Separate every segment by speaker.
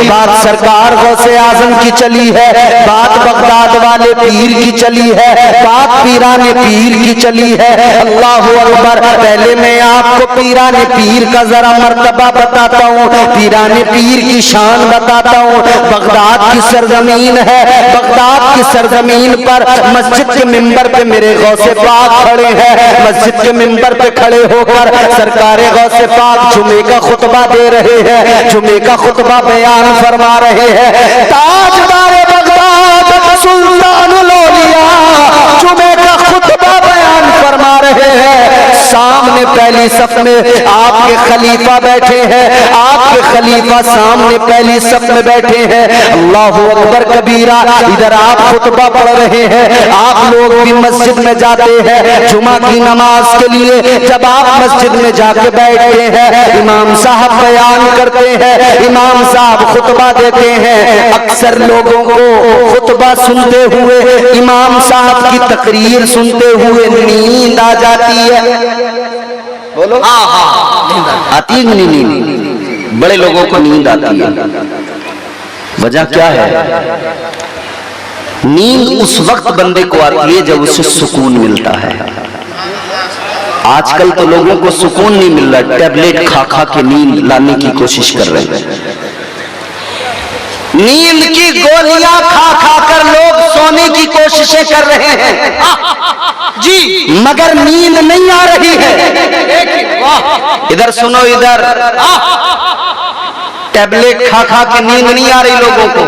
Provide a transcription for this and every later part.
Speaker 1: बात सरकार गौसे आजम की चली है, बात बगदाद वाले पीर की चली है, बात पीराने पीर की चली है। अल्लाह अकबर। पहले मैं आपको पीराने पीर का जरा मर्तबा बताता हूँ, पीराने पीर की शान बताता हूँ। बगदाद की सरजमीन है, बगदाद की सरजमीन पर मस्जिद के मिंबर पे मेरे गौसे पाक खड़े हैं। मस्जिद के मिंबर पे खड़े होकर सरकारे गौसे पाक जुमे का खुतबा दे रहे हैं, जुमे का खुतबा बयान फरमा रहे हैं। ताजदारे बगदाद सुल्तानुल औलिया जुमे का खुतबा बयान फरमा रहे हैं। सामने पहली सफ में आपके खलीफा बैठे हैं, आपके खलीफा सामने पहली सफ में बैठे हैं। अल्लाह अकबर कबीरा। इधर आप खुतबा पढ़ रहे हैं, आप लोग भी मस्जिद में जाते हैं जुमा की नमाज के लिए। जब आप मस्जिद में जाके बैठते हैं, इमाम साहब बयान करते हैं, इमाम साहब खुतबा देते हैं। अक्सर लोगों को खुतबा सुनते हुए, इमाम साहब की तकरीर सुनते हुए नींद आ जाती है। बोलो आती है नींद? बड़े लोगों को नींद आती है। वजह क्या है? नींद उस वक्त बंदे को आती है जब उसे सुकून मिलता है। आजकल तो लोगों को सुकून नहीं मिल रहा, टैबलेट खा खा के नींद लाने की कोशिश कर रहे हैं। नींद की गोलियां खा खा कर लोग सोने की कोशिशें कर रहे हैं जी, मगर नींद नहीं आ रही है। इधर सुनो, इधर टैबलेट खा खा के नींद नहीं आ रही लोगों को,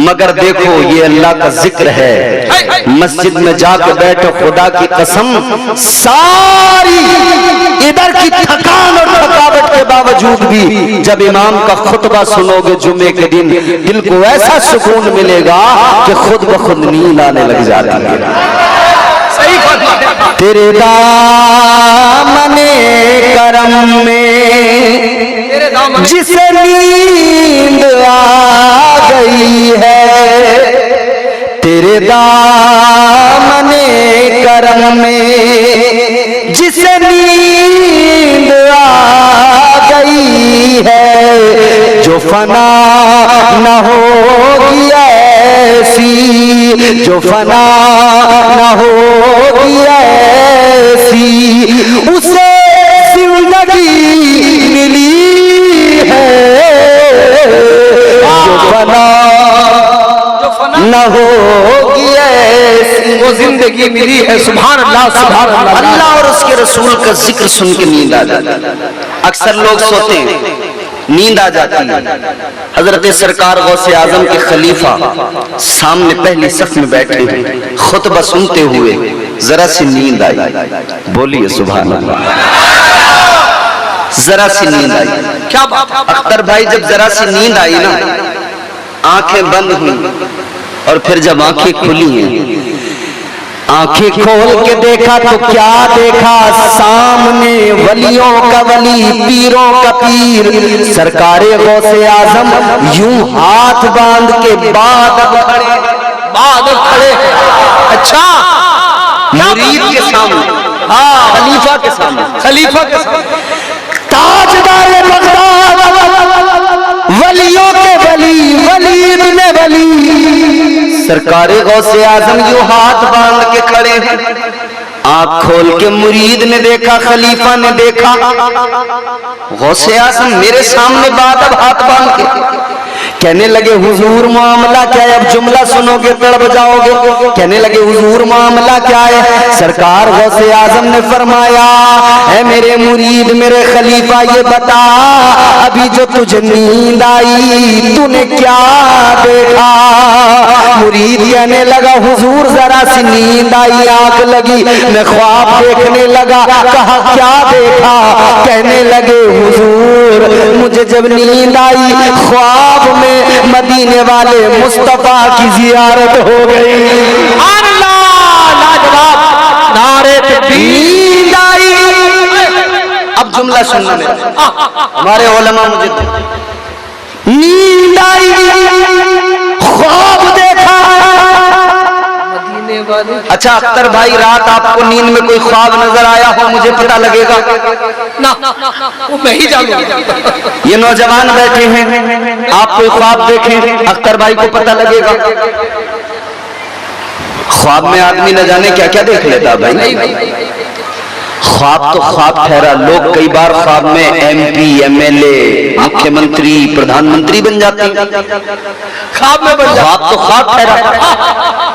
Speaker 1: मगर देखो ये अल्लाह का जिक्र है। मस्जिद में जाकर बैठो, खुदा की कसम सारी इधर की थकान और थकावट के बावजूद भी जब इमाम का खुतबा सुनोगे जुमे के दिन, दिल को ऐसा सुकून मिलेगा कि खुद ब खुद नींद आने लग जाती है। तेरे दामने करम में जिसे नींद आ गई है, तेरे दामने करम में जिसे नींद आ गई है, जो फना न होगी ऐसी, जो फना न होगी ऐसी, उसे जिंदगी मिली है। जो फना न होगी ऐसी, वो जिंदगी मिली है। सुभान अल्लाह, सुभान अल्लाह। अल्लाह और उसके रसूल का जिक्र सुन के नींद आ जाती है। अक्सर लोग सोते हैं, नींद आ जाती है। हजरत सरकार गौसे आजम के खलीफा सामने पहली सफ में बैठे हैं, खुतबा सुनते हुए जरा सी नींद आई। बोलिए सुभान अल्लाह। जरा सी नींद आई, क्या बात। अख्तर भाई, जब जरा सी नींद आई ना, आंखें बंद हुई और फिर जब आंखें खुली हैं, आंखें खोल के देखा तो क्या देखा? सामने वलियों का वली, पीरों का पीर, सरकारे गौसे आजम यूं हाथ बांध के बाद खड़े। अच्छा, मुरीद के सामने, हाँ, खलीफा के सामने, खलीफा के सामने। ताजदार बगदाद, वलियों के वली, वली इब्ने वली, सरकारे गौसे आजम यूं हाथ बांध के खड़े हैं। आंख खोल के मुरीद ने देखा, खलीफा ने देखा, गौसे आजम मेरे सामने बादब हाथ बांध के कहने लगे, हुजूर मामला क्या है? अब जुमला सुनोगे तड़प जाओगे। कहने लगे, हुजूर मामला क्या है? सरकार गौसे आजम ने फरमाया, है मेरे मुरीद, मेरे खलीफा, ये बता, अभी जो तुझे नींद आई तूने क्या देखा? मुरीद कहने लगा, हुजूर जरा सी नींद आई, आंख लगी, मैं ख्वाब देखने लगा। कहा क्या देखा? कहने लगे, हुजूर मुझे जब नींद आई, ख्वाब में मदीने वाले मुस्तफा की जियारत हो गई। अल्लाह लाजवाब, नारे तकबीर आई। अब जुमला सुनना मेरा, हमारे उलमा मुझे नींद आई, ख्वाब देखा। अच्छा अख्तर भाई, रात आपको नींद में कोई ख्वाब नजर आया हो, मुझे पता लगेगा ना, वो मैं ही जानूंगा। ये नौजवान बैठे हैं, कोई ख्वाब देखें, अख्तर भाई को पता लगेगा। ख्वाब में आदमी न जाने क्या क्या देख लेता भाई। ख्वाब तो ख्वाब ठहरा, लोग कई बार ख्वाब में MP, MLA, मुख्यमंत्री, प्रधानमंत्री बन जाते हैं। ख्वाब में बन ख्वाब तो ख्वाब ठहरा,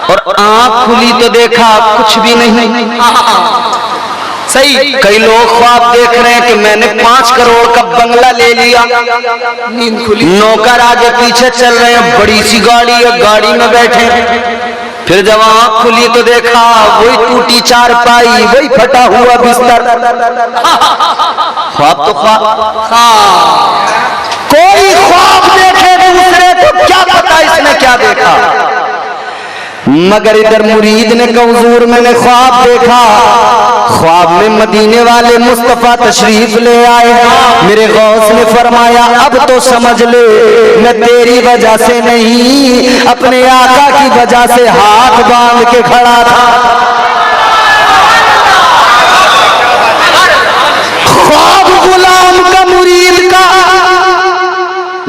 Speaker 1: और आंख खुली तो देखा कुछ भी नहीं। सही, कई लोग ख्वाब देख रहे हैं कि मैंने 5 करोड़ का बंगला ले लिया, नींद खुली, नौकर आगे पीछे चल रहे हैं, बड़ी सी गाड़ी है, गाड़ी में बैठे। फिर जब आंख खुली तो देखा वही टूटी चारपाई, वही फटा हुआ बिस्तर। ख्वाब तो ख्वाब। कोई ख्वाब देखे दूसरे को क्या पता इसने क्या देखा, मगर इधर मुरीद ने कहा हुजूर मैंने ख्वाब देखा, ख्वाब में मदीने वाले मुस्तफा तशरीफ ले आए। मेरे गौस ने फरमाया अब तो समझ ले, मैं तेरी वजह से नहीं अपने आका की वजह से हाथ बांध के खड़ा था। ख्वाब गुलाम का मुरीद का,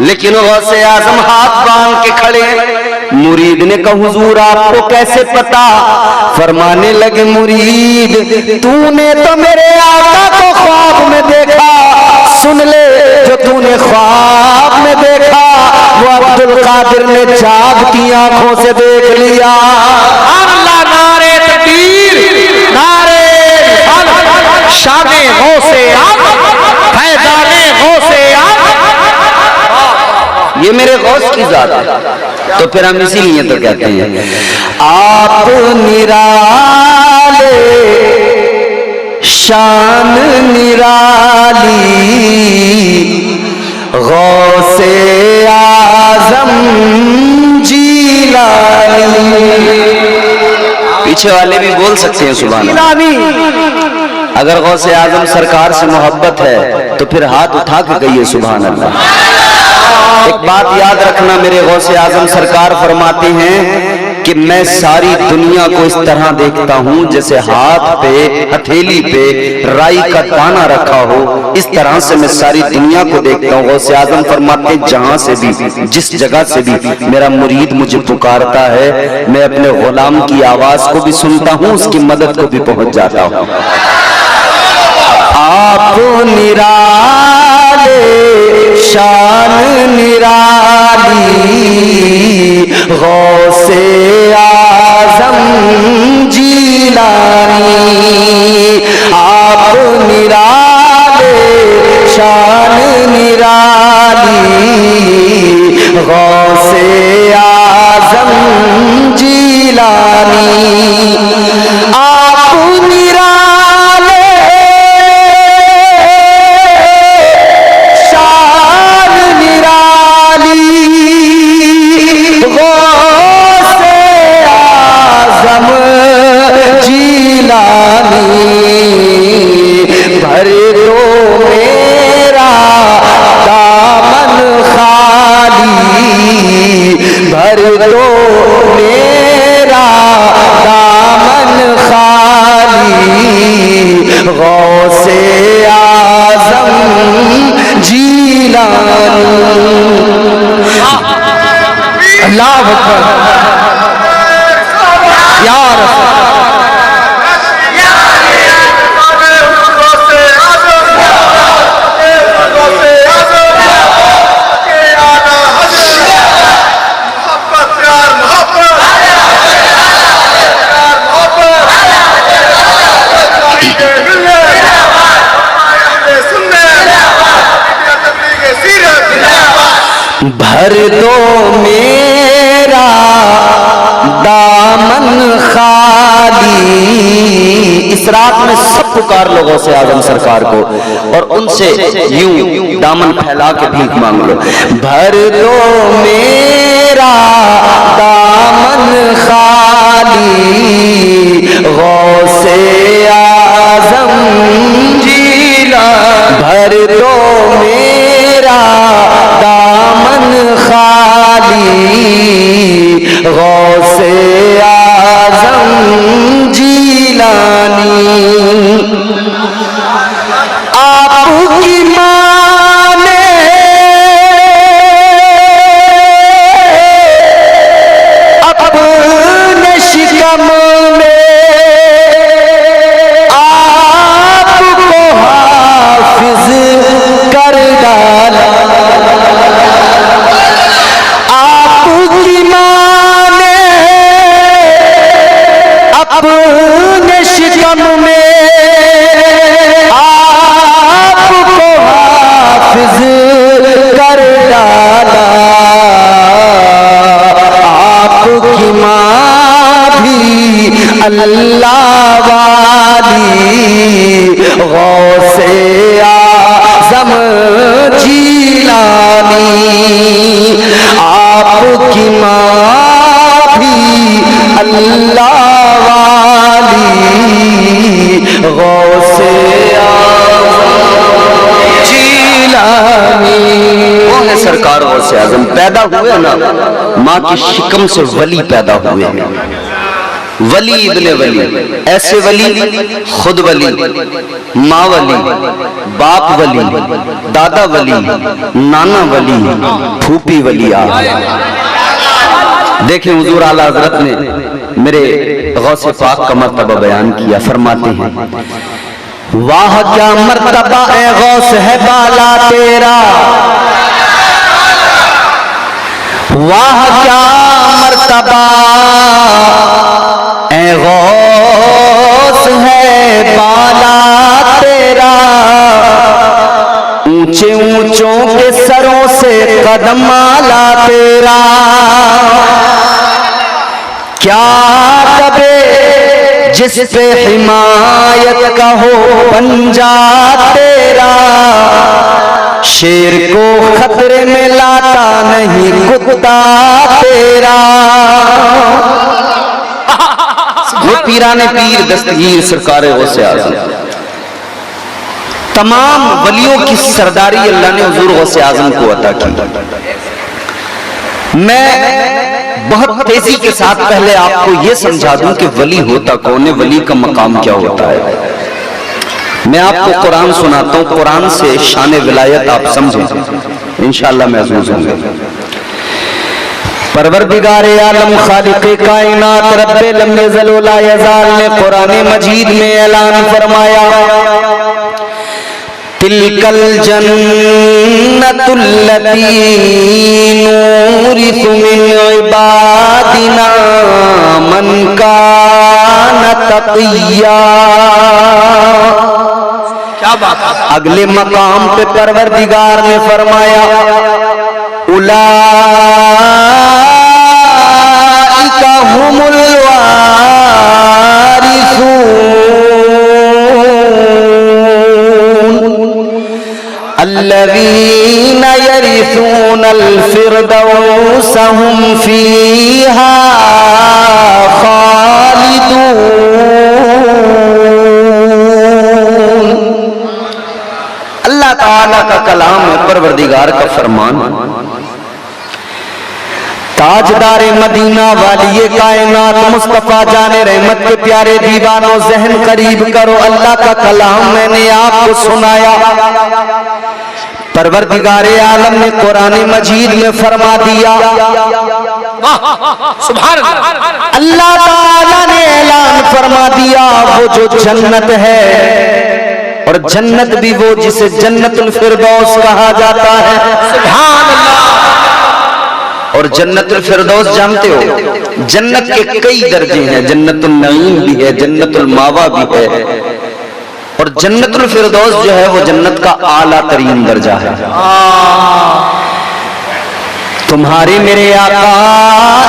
Speaker 1: लेकिन गौसे आजम हाथ बांध के खड़े। मुरीद ने कहा हुजूर आपको कैसे पता? फरमाने लगे मुरीद तूने तो मेरे आका को ख्वाब में देखा, सुन ले जो तूने ख्वाब में देखा वो अब्दुल कादिर ने जागती आंखों से देख लिया। अल्लाह नारे तकबीर, नारे शाने गौसे फैजाने गौसे, ये मेरे गौस की जात है। तो फिर हम इसीलिए तो कहते हैं आप निराले शान निराली, गौसे आजम जीलानी। पीछे वाले भी बोल सकते हैं सुभान अल्लाह। अगर गौसे आजम सरकार से मोहब्बत है तो फिर हाथ उठा के कहिए सुभान अल्लाह। एक बात याद रखना, मेरे गौसे आजम सरकार फरमाते हैं कि मैं सारी दुनिया को इस तरह देखता हूं जैसे हाथ पे हथेली पे राई का दाना रखा हो, इस तरह से मैं सारी दुनिया को देखता हूं। गौसे आजम फरमाते हैं जहां से भी जिस जगह से भी मेरा मुरीद मुझे पुकारता है, मैं अपने गुलाम की आवाज को भी सुनता हूं, उसकी मदद को भी पहुंच जाता हूं। आप निराले शान निराली, गौसे आजम जीलानी। आप निराले शान निराली, गौसे आजम जीलानी। आप निराले शान निराली, गौसे आजम जीलानी। भर दो मेरा दामन खाली, भर दो मेरा दामन खाली, गौसे आजम जीलानी। अल्लाह अकबर या रसूल। भर दो मेरा दामन खाली। इस रात में सब पुकार लोगों से आजम सरकार को, और उनसे यूं दामन फैला के भीख मांग लो। भर दो मेरा दामन खाली, गौसे आजम जीला। भर दो मेरा दामन खाली, गौसे आजम जीलानी। आपकी माने आपकी माँ भी अल्लाह वाली गौसे आज़म जिलानी। वो है सरकार गौसे आज़म। पैदा हुए ना माँ की शिकम से वली पैदा हुए हैं, वली इब्ने वली। ऐसे वली, खुद वली, माँ वली, बाप वली, दादा वली, नाना वली, फूफी वली। देखें हुजूर आला हज़रत ने मेरे गौसे पाक का मर्तबा बयान किया। फरमाते हैं वाह क्या मर्तबा ए गौस है बाला तेरा, वाह क्या मर्तबा ए गौस है बाला तेरा, ऊंचे ऊंचों के सरों से कदम आला तेरा, क्या कबे जिस पे हिमायत का हो पंजा तेरा, शेर को खतरे में लाता नहीं कुत्ता तेरा। वो पीराने पीर दस्तगीर सरकार गौसे आज़म। तमाम वलियों की सरदारी अल्लाह ने हुजूर गौसे आज़म को अता की। मैं बहुत तेजी के साथ पहले आपको यह समझा दूं कि वली होता कौन है, वली का मकाम क्या होता है। मैं आपको कुरान सुनाता हूं, कुरान से शान विलायत आप समझें, इंशाअल्लाह महसूस होंगे। परवरदिगार आलम खालिक़े कायनात रब्बे लम यज़ल व ला यज़ाल ने कुरान मजीद में ऐलान फरमाया तिलकल जन्नतुल्लती नूरिसु मिन इबादिना मन कान तक़िया। क्या बात है। अगले मकाम पे परवरदिगार ने फरमाया उलाइका हुमुल वारिसून अल्लज़ीना यरिसूनल फ़िरदौस हुम फ़ीहा ख़ालिदून। अल्लाह ताला का कलाम है, परवरदिगार का फरमान। ताजदारे मदीना वाली कायनात मुस्तफा जाने रहमत के प्यारे दीवानों जहन करीब करो, अल्लाह का कलाम मैंने आपको सुनाया। परवरदिगारे आलम ने कुरान मजीद में फरमा दिया, सुभान अल्लाह, अल्लाह ताला ने ऐलान फरमा दिया वो जो जन्नत है, और जन्नत भी वो जिसे जन्नतुल फिरदौस कहा जाता है। सुभान अल्लाह। और जन्नतुल फिरदौस जानते हो, जन्नत के कई दर्जे हैं, जन्नतुल नईम भी है, जन्नतुल मावा भी है, और जन्नतुल फिरदौस जो है वो जन्नत का आला तरीन दर्जा है। तुम्हारे मेरे आका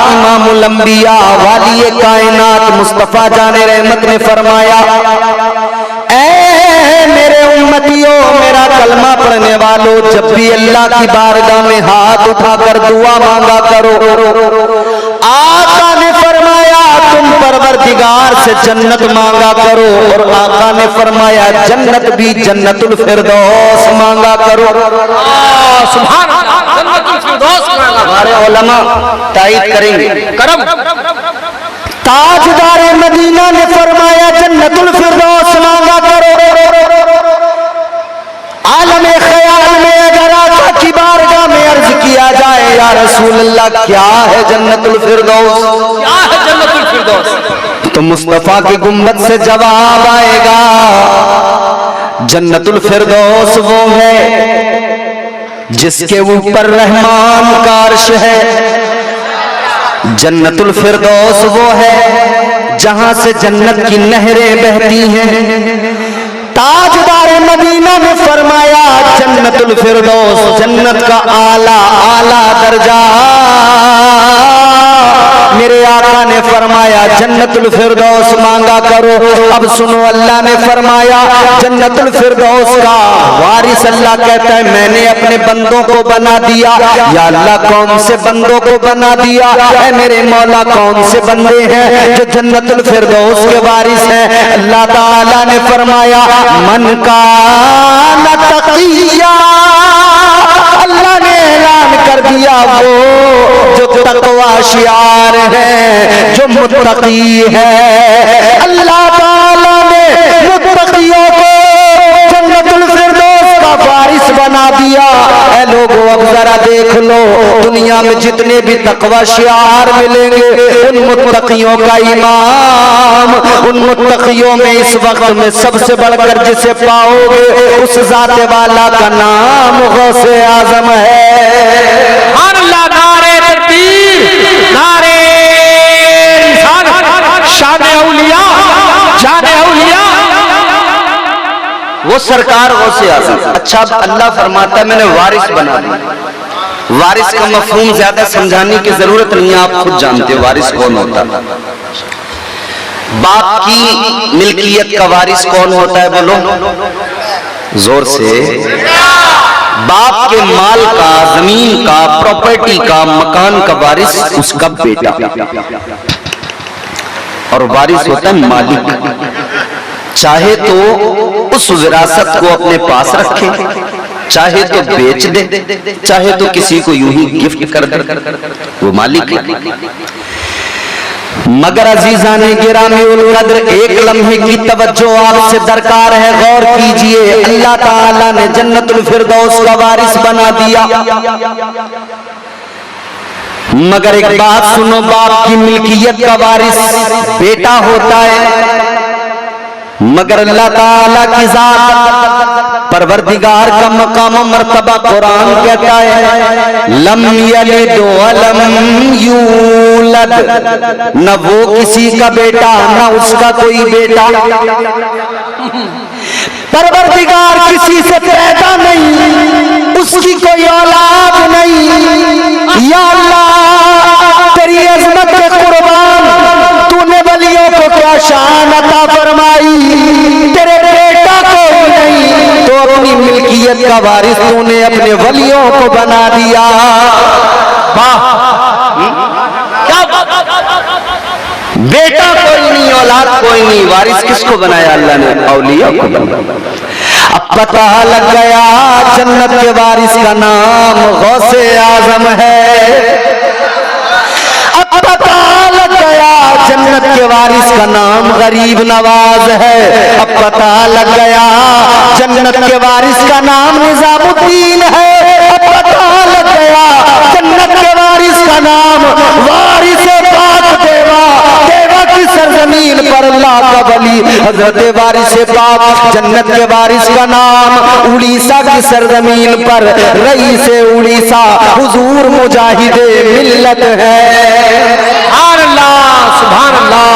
Speaker 1: इमामुल अंबिया वाली कायनात मुस्तफा जाने रहमत ने फरमाया मेरे उम्मतियों, मेरा कलमा पढ़ने वालों, जब भी अल्लाह की बारगाह में हाथ उठाकर दुआ मांगा करो, आका ने फरमाया तुम परवरदिगार से जन्नत मांगा करो, और आका ने फरमाया जन्नत भी जन्नतुल फिरदौस मांगा करो। सुभान अल्लाह, जन्नतुल फिरदौस मांगा। हमारे उलमा तायीद करेंगे। करम ताजदारे मदीना ने फरमाया जन्नतुल फिरदौस मांगा करो। आलमे ख्याल में अगर आका की बारगाह में अर्ज किया जाए या रसूल अल्लाह क्या है जन्नतुल फिरदौस, क्या है जन्नतुल फिरदौस, तो मुस्तफा की गुम्बद से जवाब आएगा जन्नतुल फिरदौस वो है जिसके ऊपर रहमान का अर्श है। जन्नतुल फिरदौस वो है जहां से जन्नत की नहरें बहती हैं। ताजदार मदीना ने फरमाया जन्नतुल फिरदौस जन्नत का आला आला दर्जा। मेरे आका ने फरमाया जन्नतुल फिरदौस मांगा करो। अब सुनो, अल्लाह ने फरमाया जन्नतुल फिरदौस का वारिस अल्लाह कहता है मैंने अपने बंदों को बना दिया। या अल्लाह कौन से बंदों को बना दिया? ऐ मेरे मौला कौन से बंदे हैं जो जन्नतुल फिरदौस के वारिस हैं? अल्लाह ताला ने फरमाया मन काना तक़िया, अल्लाह ने ऐलान कर दिया वो जो तक़वा शियार है, जो मुत्तकी है। अल्लाह ताला ने मुत्तकियों को जन्नतुल फिरदौस का वारिस बना दिया। ऐ लोगों अब जरा देख लो, दुनिया में जितने भी तक़वा शियार मिलेंगे उन मुत्तकियों का इमाम, उन मुत्तकियों में इस वक्त में सबसे बढ़कर जिसे पाओगे उस जाते वाला का नाम गौसे आजम है।
Speaker 2: अल्लाह नारे तकबीर, नारे शाने औलिया, शाने औलिया।
Speaker 1: वो सरकार गौसे आजम। अच्छा, अल्लाह फरमाता है मैंने वारिस बना दिया। वारिस का मफहूम ज्यादा समझाने की जरूरत नहीं है, आप खुद जानते हो वारिस कौन होता है। बाप की मिल्कियत का वारिस कौन होता है? बोलो जोर से। बाप के माल का, जमीन का, प्रॉपर्टी का, मकान का वारिस उसका बेटा, और वारिस होता है मालिक। चाहे तो उस विरासत को अपने पास रखे, चाहे तो बेच दे, चाहे तो किसी को यूं ही गिफ्ट कर दे, वो मालिक है। मगर अजीजाने गिरामी उल कद्र, एक लम्हे की तवज्जो आपसे दरकार है, गौर कीजिए। अल्लाह ताला ने जन्नतुल फिरदौस का वारिस बना दिया। मगर एक बात सुनो, बाप की मिल्कियत का वारिस बेटा होता है। मगर अल्लाह ताला की जात परवरदिगार का मकाम मर्तबा कुरान कहता है लम यलिद वलम यूलद, न वो किसी का बेटा न उसका कोई बेटा। परवरदिगार किसी से पैदा नहीं, उसकी कोई औलाद नहीं। या अल्लाह तेरी अज़मत के कुर्बान, तूने वलियों को क्या शान अता फरमाई, तेरे बेटा को नहीं तो अपनी मिल्कियत का वारिस तूने अपने वलियों को बना दिया। वाह, क्या बेटा कोई नहीं, औलाद कोई नहीं, वारिस किसको बनाया? अल्लाह ने औलिया को बनाया। अब पता लग गया जन्नत के वारिस का नाम गौसे आजम है। अब पता लग गया जन्नत के वारिस का नाम गरीब नवाज है। अब पता लग गया जन्नत के वारिस का नाम निजामुद्दीन है। अब पता लग गया जन्नत के वारिस का नाम वारिस पाक देवा, देवा की सरजमीन पर अल्लाह का वली हजरत वारिस पाक। जन्नत के वारिस का नाम उड़ीसा की सरजमीन पर रईस उड़ीसा हुजूर मुजाहिदे मिल्लत है।
Speaker 2: सुभान अल्लाह, सुभान अल्लाह।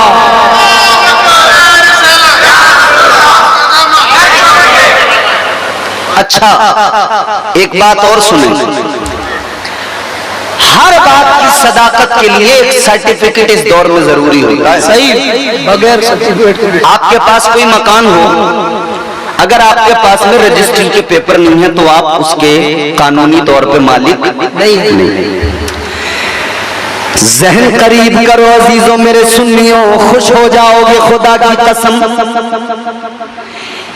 Speaker 1: अच्छा, एक बात और सुने, हर बात की सदाकत के लिए एक सर्टिफिकेट इस दौर में जरूरी होता है।
Speaker 2: सही, बगैर सर्टिफिकेट।
Speaker 1: आपके पास कोई मकान हो, अगर आपके पास में रजिस्ट्री के पेपर नहीं है तो आप उसके कानूनी तौर पे मालिक नहीं। जहन करीब करो अजीजों मेरे सुन्नियों, खुश हो जाओगे खुदा की कसम।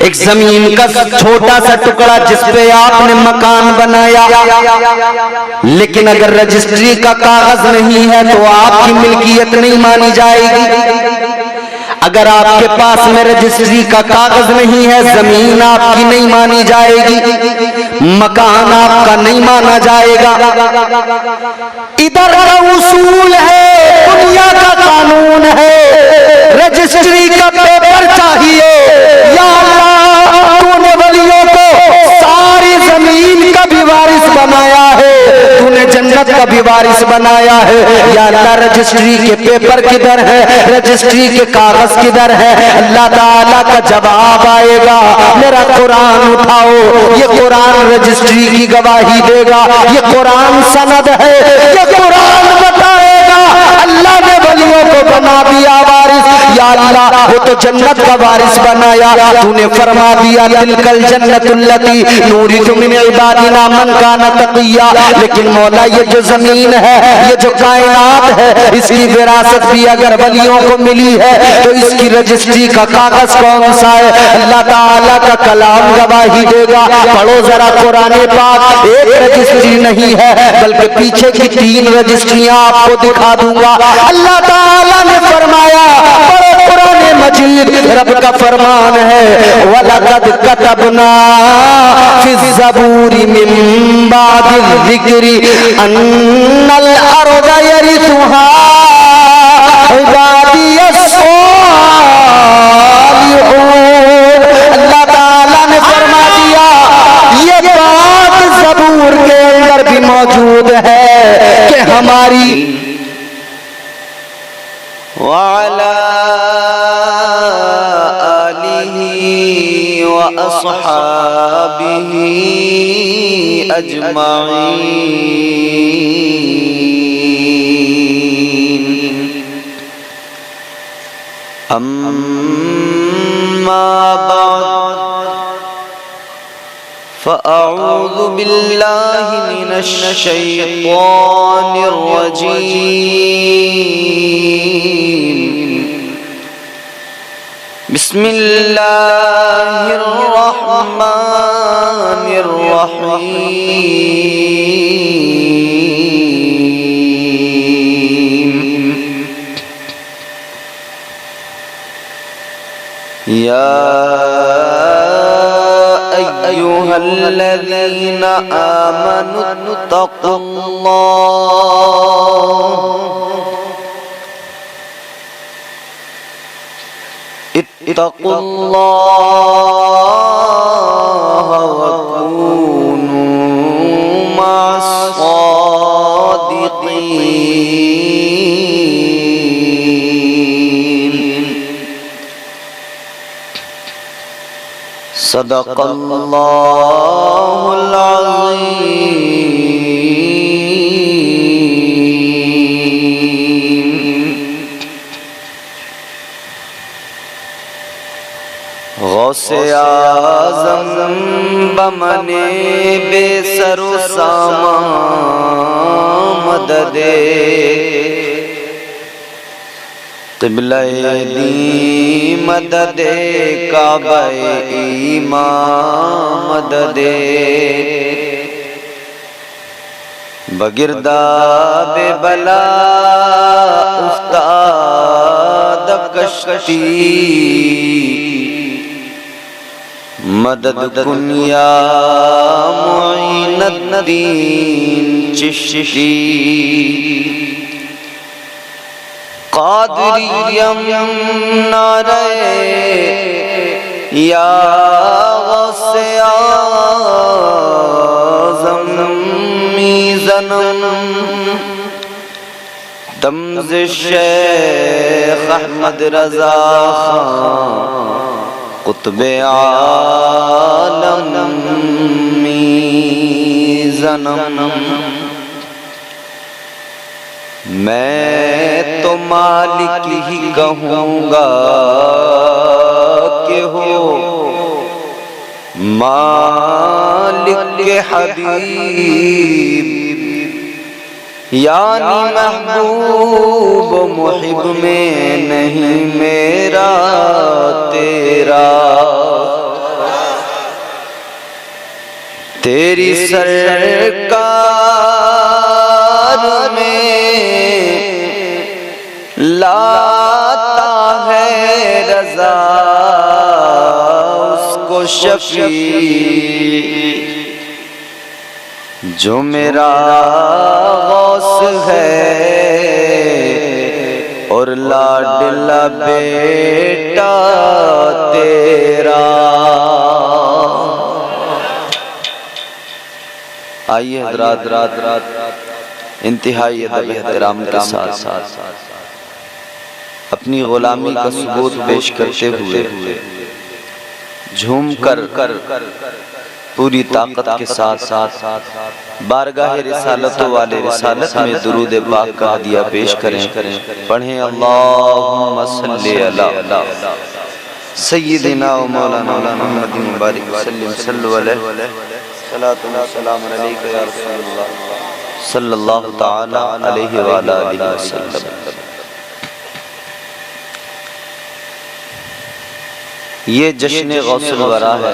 Speaker 1: एक जमीन का छोटा सा टुकड़ा जिसपे आपने मकान बनाया, लेकिन अगर रजिस्ट्री का कागज नहीं है तो आपकी मिल्कियत नहीं मानी जाएगी। अगर आपके पास में रजिस्ट्री का कागज नहीं है, जमीन आपकी नहीं मानी जाएगी, मकान आपका नहीं माना जाएगा। इधर का उसूल है, दुनिया का कानून है, रजिस्ट्री का पेपर चाहिए। या अल्लाह तूने वलियों को सारी जमीन का भी वारिस बनाया है, तूने जन्नत का भी वारिस बनाया है। या अल्लाह रजिस्ट्री के पेपर किधर है, रजिस्ट्री के कागज किधर है? अल्लाह ताला का जवाब आएगा, मेरा कुरान उठाओ, ये कुरान रजिस्ट्री की गवाही देगा, ये कुरान सनद है, ये कुरान बताएगा अल्लाह ने वलियों या अल्लाह वो तो जन्नत का वारिस बनाया, तूने फरमा दिया तिलकल जन्नतुल्लती नूरिसु मिन इबादिना मन काना तकिया। लेकिन मौला ये जो जमीन है, ये जो कायनात है, इसकी विरासत भी अगर वलियों को मिली है तो इसकी रजिस्ट्री का कागज कौन सा है? अल्लाह ताला का कलाम गवाही देगा। पढ़ो जरा कुरान पाक, एक रजिस्ट्री नहीं है बल्कि पीछे की 3 रजिस्ट्रियां आपको दिखा दूंगा। अल्लाह ताला ने फरमाया, पढ़ो कुरान मजीद, रब का फरमान है, वलक़द कतबना फिज़ ज़बूरि मिन बादिल ज़िक्रि अन्नल अर्ज़ यरिथुहा इबादियस सालिहून। अल्लाह ताला ने फरमा दिया, ये बात ज़बूर के अंदर भी मौजूद है कि हमारी वाला आलिही व अस्हाबिही अजमाईन। अम्मा बाद फ़अऊज़ु बिल्लाहि मिनश शैतानिर रजीम। बिस्मिल्लाहिर रहमानिर रहीम। या अय्युहल्लज़ीना आमनु इत्तक़ुल्लाह व कूनू मअस-सादिक़ीन। सदक़ल्लाहुल अज़ीम। गौसे आज़म बमने बेसरो सामा मददे क़िबला-ए दी मददे काबा-ए ईमान मददे बगिरदा बला उस्ताद कश्ती मदद कुनिया मुईनुद्दीन चिश्ती क़ादिरियम नारे या गौसे आज़म मीज़नम दम्ज़ शेख अहमद रज़ा खां कुतुब-ए आलम मीज़नम। मैं तो मालिक ही कहूँगा कि हो मालिक के हबीब, यानी महबूब मुहिब में नहीं मेरा तेरा। तेरी सरकार में लाता है रज़ा उसको शफी जो मेरा गौस है और लाडला बेटा तेरा। आइए हज़रात इंतहाई अदब एहतराम के साथ अपनी गुलामी का सबूत पेश करते हुए झूम कर पूरी ताकत के साथ बारगाह रिसालत वाले रिसालत में दुरूद पाक का हदिया पेश करें। पढ़ें अल्लाहुम्मा सल्ली अला सय्यिदिना व मौलाना मुहम्मदिन मुबारक वसल्लम सल्लल्लाहु अलैहि या रसूलल्लाह सल्लल्लाहु तआला अलैहि व आलिहि वसल्लम। ये जश्न गौसुल वरा है,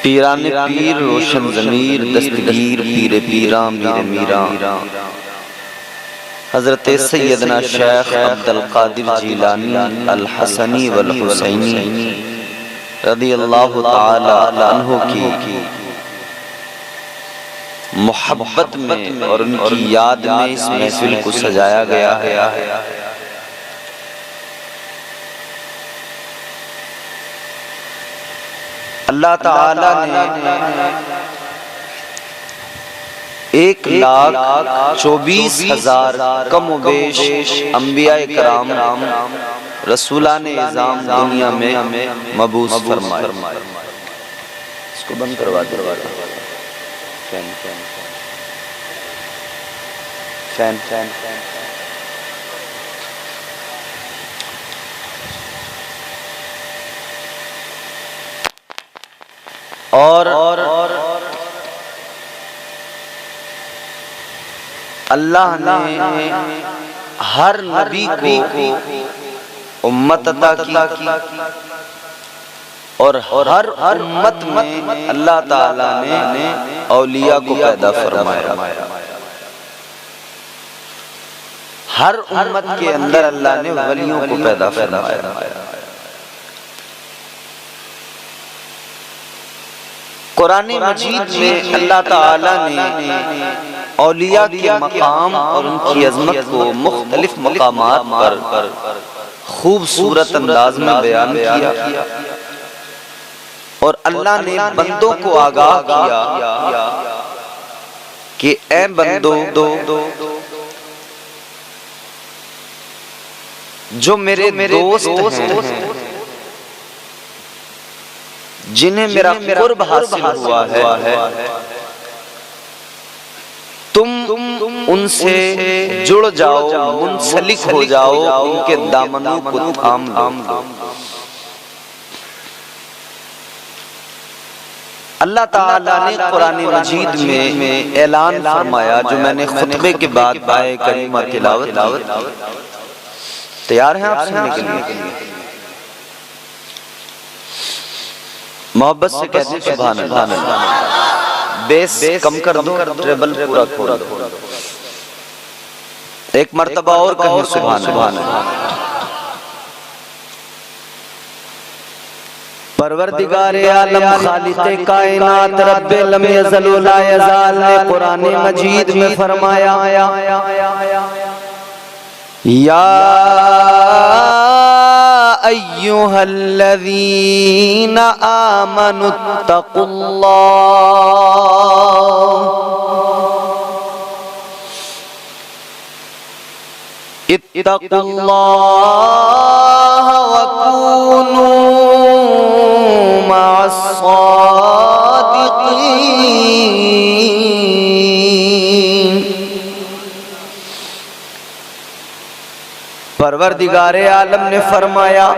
Speaker 1: पीराने पीर रोशन ज़मीर दस्तगीर पीरे पीरा मीर मीरा हज़रत सैयदना शेख अब्दुल कादिर जीलानी अल हसनी वल हुसैनी रज़ियल्लाहु ताला अन्हु की मोहब्बत में और उनकी याद में इस महफिल को सजाया गया है। अल्लाह ताला ने 1,24,000 कमोबेश अंबिया इकराम रसूलाने इज़ाम दुनिया में मबूस फरमाए। इसको बंद करवा दो। फैन और अल्लाह ने हर नबी को उम्मत अता की और हर उम्मत में अल्लाह ताला ने औलिया को पैदा फरमाया। हर उम्मत के अंदर अल्लाह ने वलियों को पैदा फरमाया। कुरान मजीद में अल्लाह ताला ने औलिया के मकाम और उनकी अजमत को मुख्तलिफ मकामात पर खूबसूरत अंदाज में बयान किया और अल्लाह ने बंदों को आगाह किया कि ए बंदो जो मेरे दोस्त हैं, जिन्हें मेरा कुर्ब हासिल हुआ है, तुम उनसे जुड़ जाओ, मुंसलिक हो जाओ, उनके दामनों को थाम लो। अल्लाह ताला ने कुरान मजीद में ऐलान फरमाया, जो मैंने खुतबे के बाद आए करीमा तिलावत तैयार हैं आप सुनने के लिए? मोहब्बत से कहते सुभान अल्लाह। बेस कम कर दो, ट्रेबल पूरा खोल दो। एक मर्तबा और कहो सुभान अल्लाह। परवरदिगारे आलम खालिक़े कायनात रब्बे लम यज़ल व ला यज़ाल ने कुरान मजीद में फरमाया, या अय्युहल्लज़ीना आमनुत्तक़ुल्लाह इत्तक़ुल्लाह व कूनू मअस्सादिक़ीन। परवरदिगारे आलम ने फरमाया,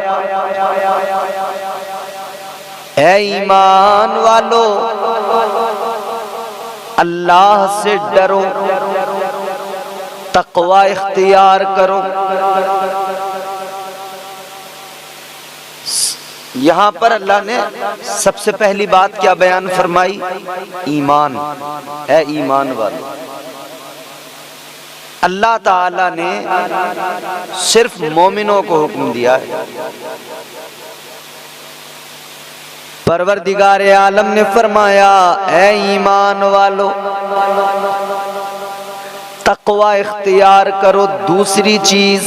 Speaker 1: ऐ ईमान वालो, अल्लाह से डरो, तक़वा इख्तियार करो। यहाँ पर अल्लाह ने सबसे पहली बात क्या बयान फरमाई? ईमान। ऐ ईमान वालो, अल्लाह ताला ने सिर्फ मोमिनों को हुक्म दिया है। परवरदिगारे आलम ने फरमाया, ऐ ईमान वालो, तक़वा इख्तियार करो। दूसरी चीज,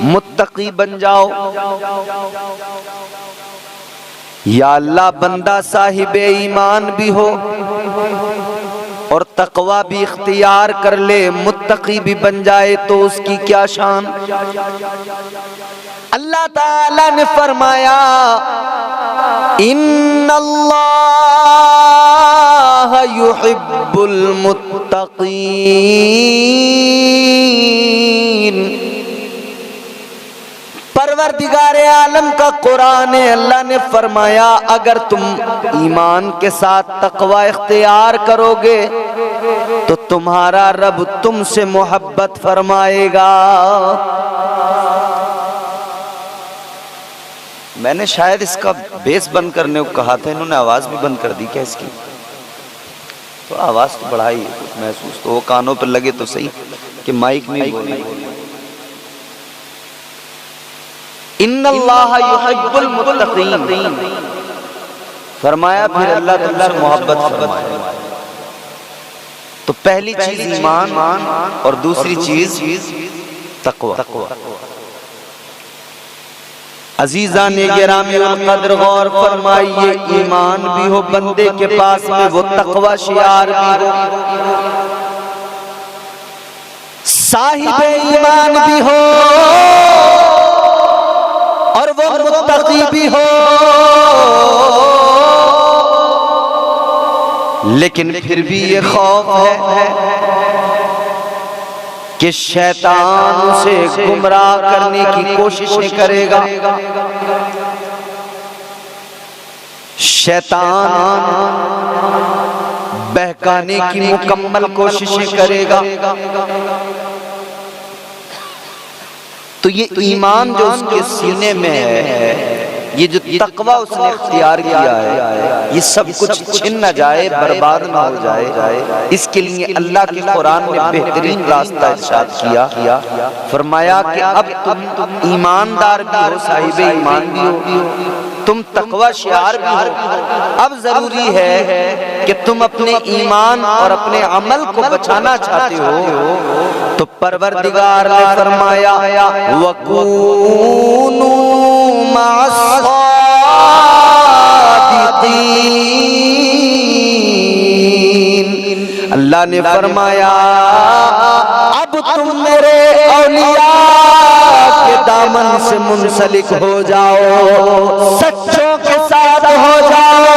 Speaker 1: मुत्तकी बन जाओ। या अल्लाह बंदा साहिबे ईमान भी हो और तक़वा भी इख्तियार कर ले, मुत्तकी भी बन जाए तो उसकी क्या शान। अल्लाह ताला ने फरमाया इन्नल्लाह युहिब्बुल मुत्तकीन। परवरदिगारे आलम का कुरान है, अल्लाह ने फरमाया अगर तुम ईमान के साथ तकवा इख्तियार करोगे तो तुम्हारा रब तुमसे मोहब्बत फरमाएगा। मैंने शायद इसका बेस बंद करने को कहा था, इन्होंने आवाज भी बंद कर दी क्या इसकी? तो आवाज तो बढ़ाई है, कुछ महसूस तो वो कानों पर लगे तो सही कि माइक नहीं बोली। इन्नल्लाह युहिब्बुल मुत्तकीन फरमाया, फिर अल्लाह तुमसे मोहब्बत फरमाएगा। तो पहली चीज ईमान और दूसरी चीज तकवा। अजीजान गिरामी वल कद्र गौर फरमाइए, ईमान भी हो बंदे के पास में, वो तकवा शियार भी हो, साहिब ईमान भी हो और वो मुत्तकी भी हो, लेकिन फिर भी ये खौफ है कि शैतान उसे गुमराह करने की कोशिशें करेगा, शैतान बहकाने की मुकम्मल कोशिशें करेगा। तो ये ईमान जो उसके सीने में है, ये जो तकवा उसने इख्तियार किया है, ये सब कुछ छिन न जाए, बर्बाद ना हो जाए, इसके लिए अल्लाह के कुरान ने बेहतरीन रास्ता इरशाद किया। फरमाया कि अब तुम ईमानदार भी हो, साहिब ईमान भी हो, तुम तकवा शियार भी हो, अब जरूरी है कि तुम अपने ईमान और अपने अमल को बचाना चाहते हो। तो परवरदिगार ने फरमाया वकूनू मअस्सादिकीन। अल्लाह ने फरमाया अब तुम मेरे औलिया के दामन से मुंसलिक हो जाओ, सच्चों के साथ हो जाओ,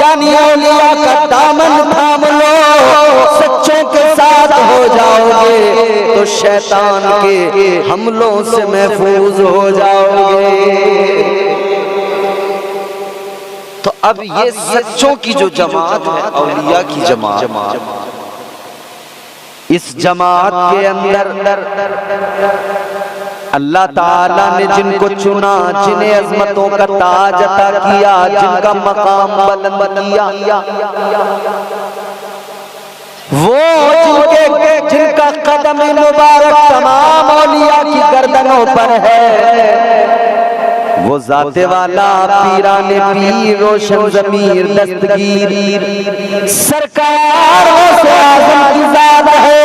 Speaker 1: यानी औलिया का दामन थाम लो, सच्चों के साथ हो जाओगे तो शैतान के हमलों से महफूज हो जाओगे। तो अब ये सच्चों की जो जमात है, औलिया की जमात, इस जमात के अंदर अल्लाह ताला ने जिनको चुना, जिन्हें अजमतों का ताज अता किया, जिनका मकाम बुलंद किया, वो जिनका कदम मुबारक तमाम औलिया की गर्दनों पर है, वो जाते वाला पीराने पीर रोशन ज़मीर दस्तगीर सरकार से आज़म की ज़ात है।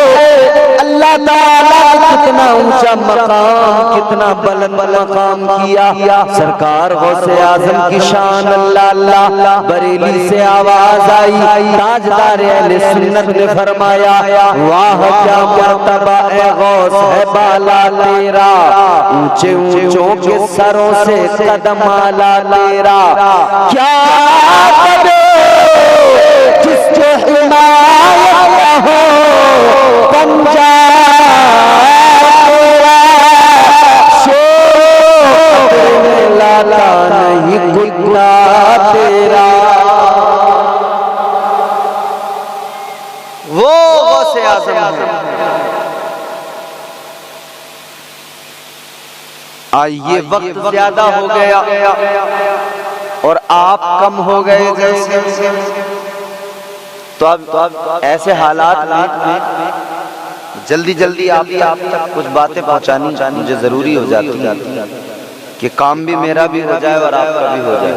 Speaker 1: अल्लाह ताला कितना ऊंचा मकाम, कितना बुलंद मकाम किया। सरकार गौसे आज़म की शान अल्लाह अल्लाह। बरेली से आवाज आई, ताजदार अहले सुन्नत ने फरमाया वाह क्या मर्तबा ए गौस है बाला तेरा, ऊंचे ऊंचों के सरों से कदम आला तेरा, क्या करे जिसके हिमायत हो पंजा लाला नहीं कुत्ता तेरा। वो गौसे आज़म है। ये वक्त ज्यादा हो गया और आप कम हो गए जैसे, तो अब ऐसे हालात में जल्दी जल्दी आप तक कुछ बातें पहुंचानी मुझे जरूरी हो जाती है कि काम भी मेरा भी हो जाए और आपका भी हो जाए।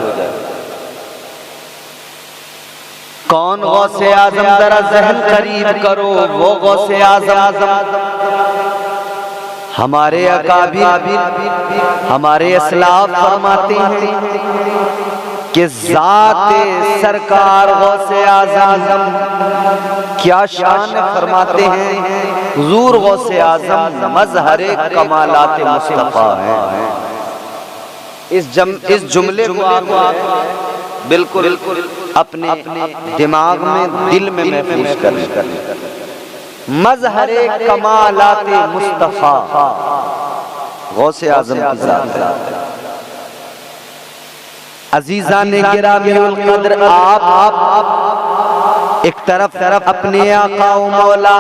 Speaker 1: कौन गौसे आज़म, जरा ज़हन करीब करो, वो गौसे आज़म हमारे अकाबिर हमारे असलाफ फरमाते हैं कि ज़ाते सरकार गौसे आज़म क्या शान फरमाते हैं। हुज़ूर गौसे आज़म मज़हरे कमालात मुस्तफ़ा हैं। इस जुमले को आप बिल्कुल अपने दिमाग में, दिल में महफूज करें। मज़हरे कमालाते मुस्तफ़ा गौसे आज़म की ज़ात है। अजीज़ाने गिरामीउल क़द्र, आप एक तरफ अपने आका व मौला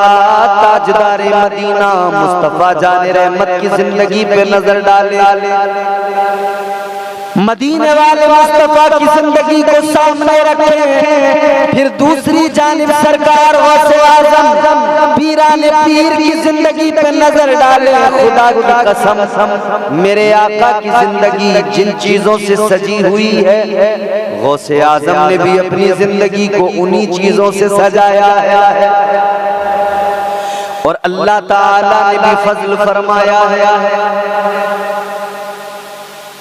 Speaker 1: ताजदारे मदीना मुस्तफ़ा जाने रहमत की जिंदगी पे नजर डाले, मदीने वाले मुस्तफ़ा की जिंदगी को सामने रखें, फिर दूसरी जानिब सरकार गौसे आज़म पीराने पीर की जिंदगी पे नजर डाले। खुदा की कसम, मेरे आका की जिंदगी जिन चीजों से सजी हुई है, गौसे आज़म ने भी अपनी जिंदगी को उन्हीं चीजों से सजाया है। और अल्लाह ताला ने भी फजल फरमाया है,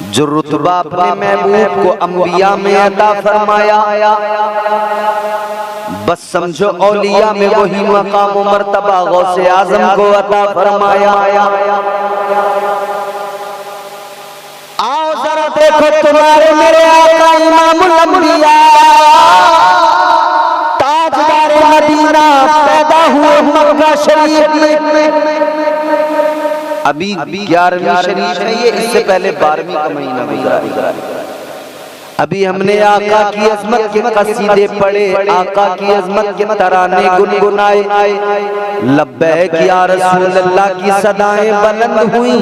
Speaker 1: जो रुतबा अपने महबूब को अंबिया में अता फरमाया, बस समझो औलिया में वही मकाम व मर्तबा गौसे आज़म को अता फरमाया। आओ जरा देखो तुम्हारे मेरे आका इमामुल अंबिया ताजदारे मदीना पैदा हुए मक्का शरीफ में। अभी 11वीं शरीफ है ये, इससे पहले 12वीं का महीना गुजरा। अभी हमने आका की अजमत के कसीदे पढ़े, आका की अजमत के तराने गुनगुनाए, लब्बैक या रसूल अल्लाह की सदाएं बुलंद हुई,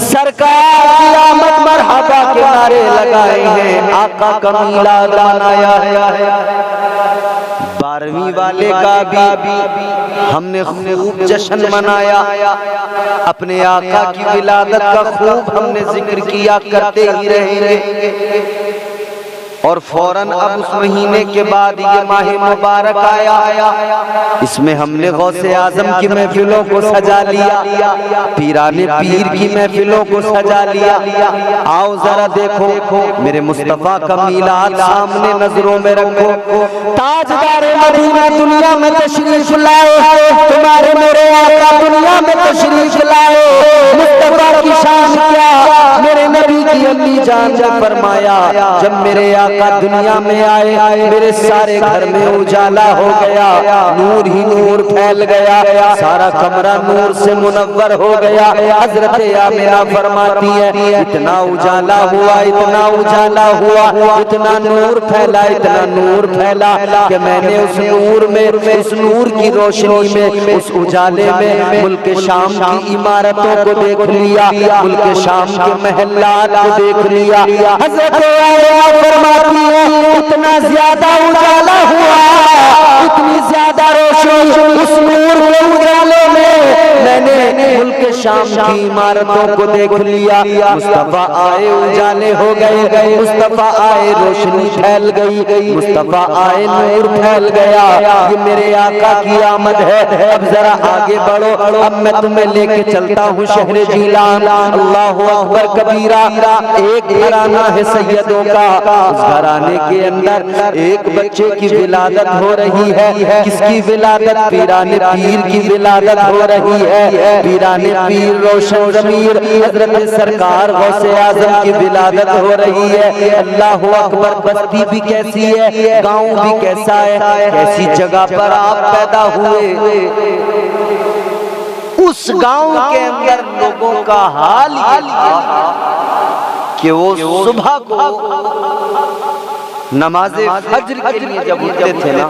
Speaker 1: सरकार की आमद मरहबा के नारे लगाए हैं, आका का मीलाद मनाया है। 12वीं वाले का भी हमने खूब जश्न मनाया, अपने आका की विलादत का खूब हमने जिक्र किया, करते ही रहेंगे। और फौरन अब उस महीने के बाद ये माह मुबारक आया, इसमें हमने गौसे आज़म की महफिलों को सजा लिया, पीराने पीर की महफिलों को सजा लिया। आओ जरा देखो मेरे मुस्तफ़ा का मीलाद सामने नजरों में रखो, ताजदारे मदीना दुनिया में तशरीफ लाए, तुम्हारे मेरे आका दुनिया में तशरीफ लाए। मुस्तफ़ा की शान क्या, मेरे नबी की अम्मी जान ने फरमाया, जब मेरे आका दुनिया में आए, मेरे सारे घर में उजाला हो गया, नूर ही नूर फैल गया, सारा कमरा नूर से मुनव्वर हो गया। हजरत आमिना फरमाती है, इतना उजाला हुआ, इतना उजाला हुआ, इतना नूर फैला, इतना नूर फैला कि मैंने उस नूर में, उस नूर की रोशनी में, उस उजाले में मुल्क शाम की इमारतों को देख लिया, मुल्क शाम के महल्लात को देख लिया। हजरत आमिना फरमाती है, इतना ज्यादा उजाला हुआ, इतनी ज्यादा रोशनी उस नूर के उजाले में, मैंने मुल्क शाम की इमारतों को देख लिया। मुस्तफ़ा आए उजाले हो गए, मुस्तफ़ा आए रोशनी फैल गई, मुस्तफ़ा आए नूर फैल गया। ये मेरे आका की आमद है। अब जरा आगे बढ़ो, अब मैं तुम्हें लेके चलता हूँ शहर जीलान। अल्लाहु अकबर कबीरा। एक घराना है सैयदों का, उस घराने के अंदर एक बच्चे की विलादत हो रही है। किसकी विलादत? पीराने पीर की विलादत हो रही है। पीराने पीर रोशन ज़मीर हजरत सरकार गौसे आज़म की विलादत हो रही है। अल्लाहु अकबर। बस्ती भी कैसी है, गांव भी कैसा है, कैसी जगह पर आप पैदा हुए। उस गांव के अंदर लोगों का हाल ये था कि वो सुबह को नमाज़े फज्र के लिए जब उठते थे ना,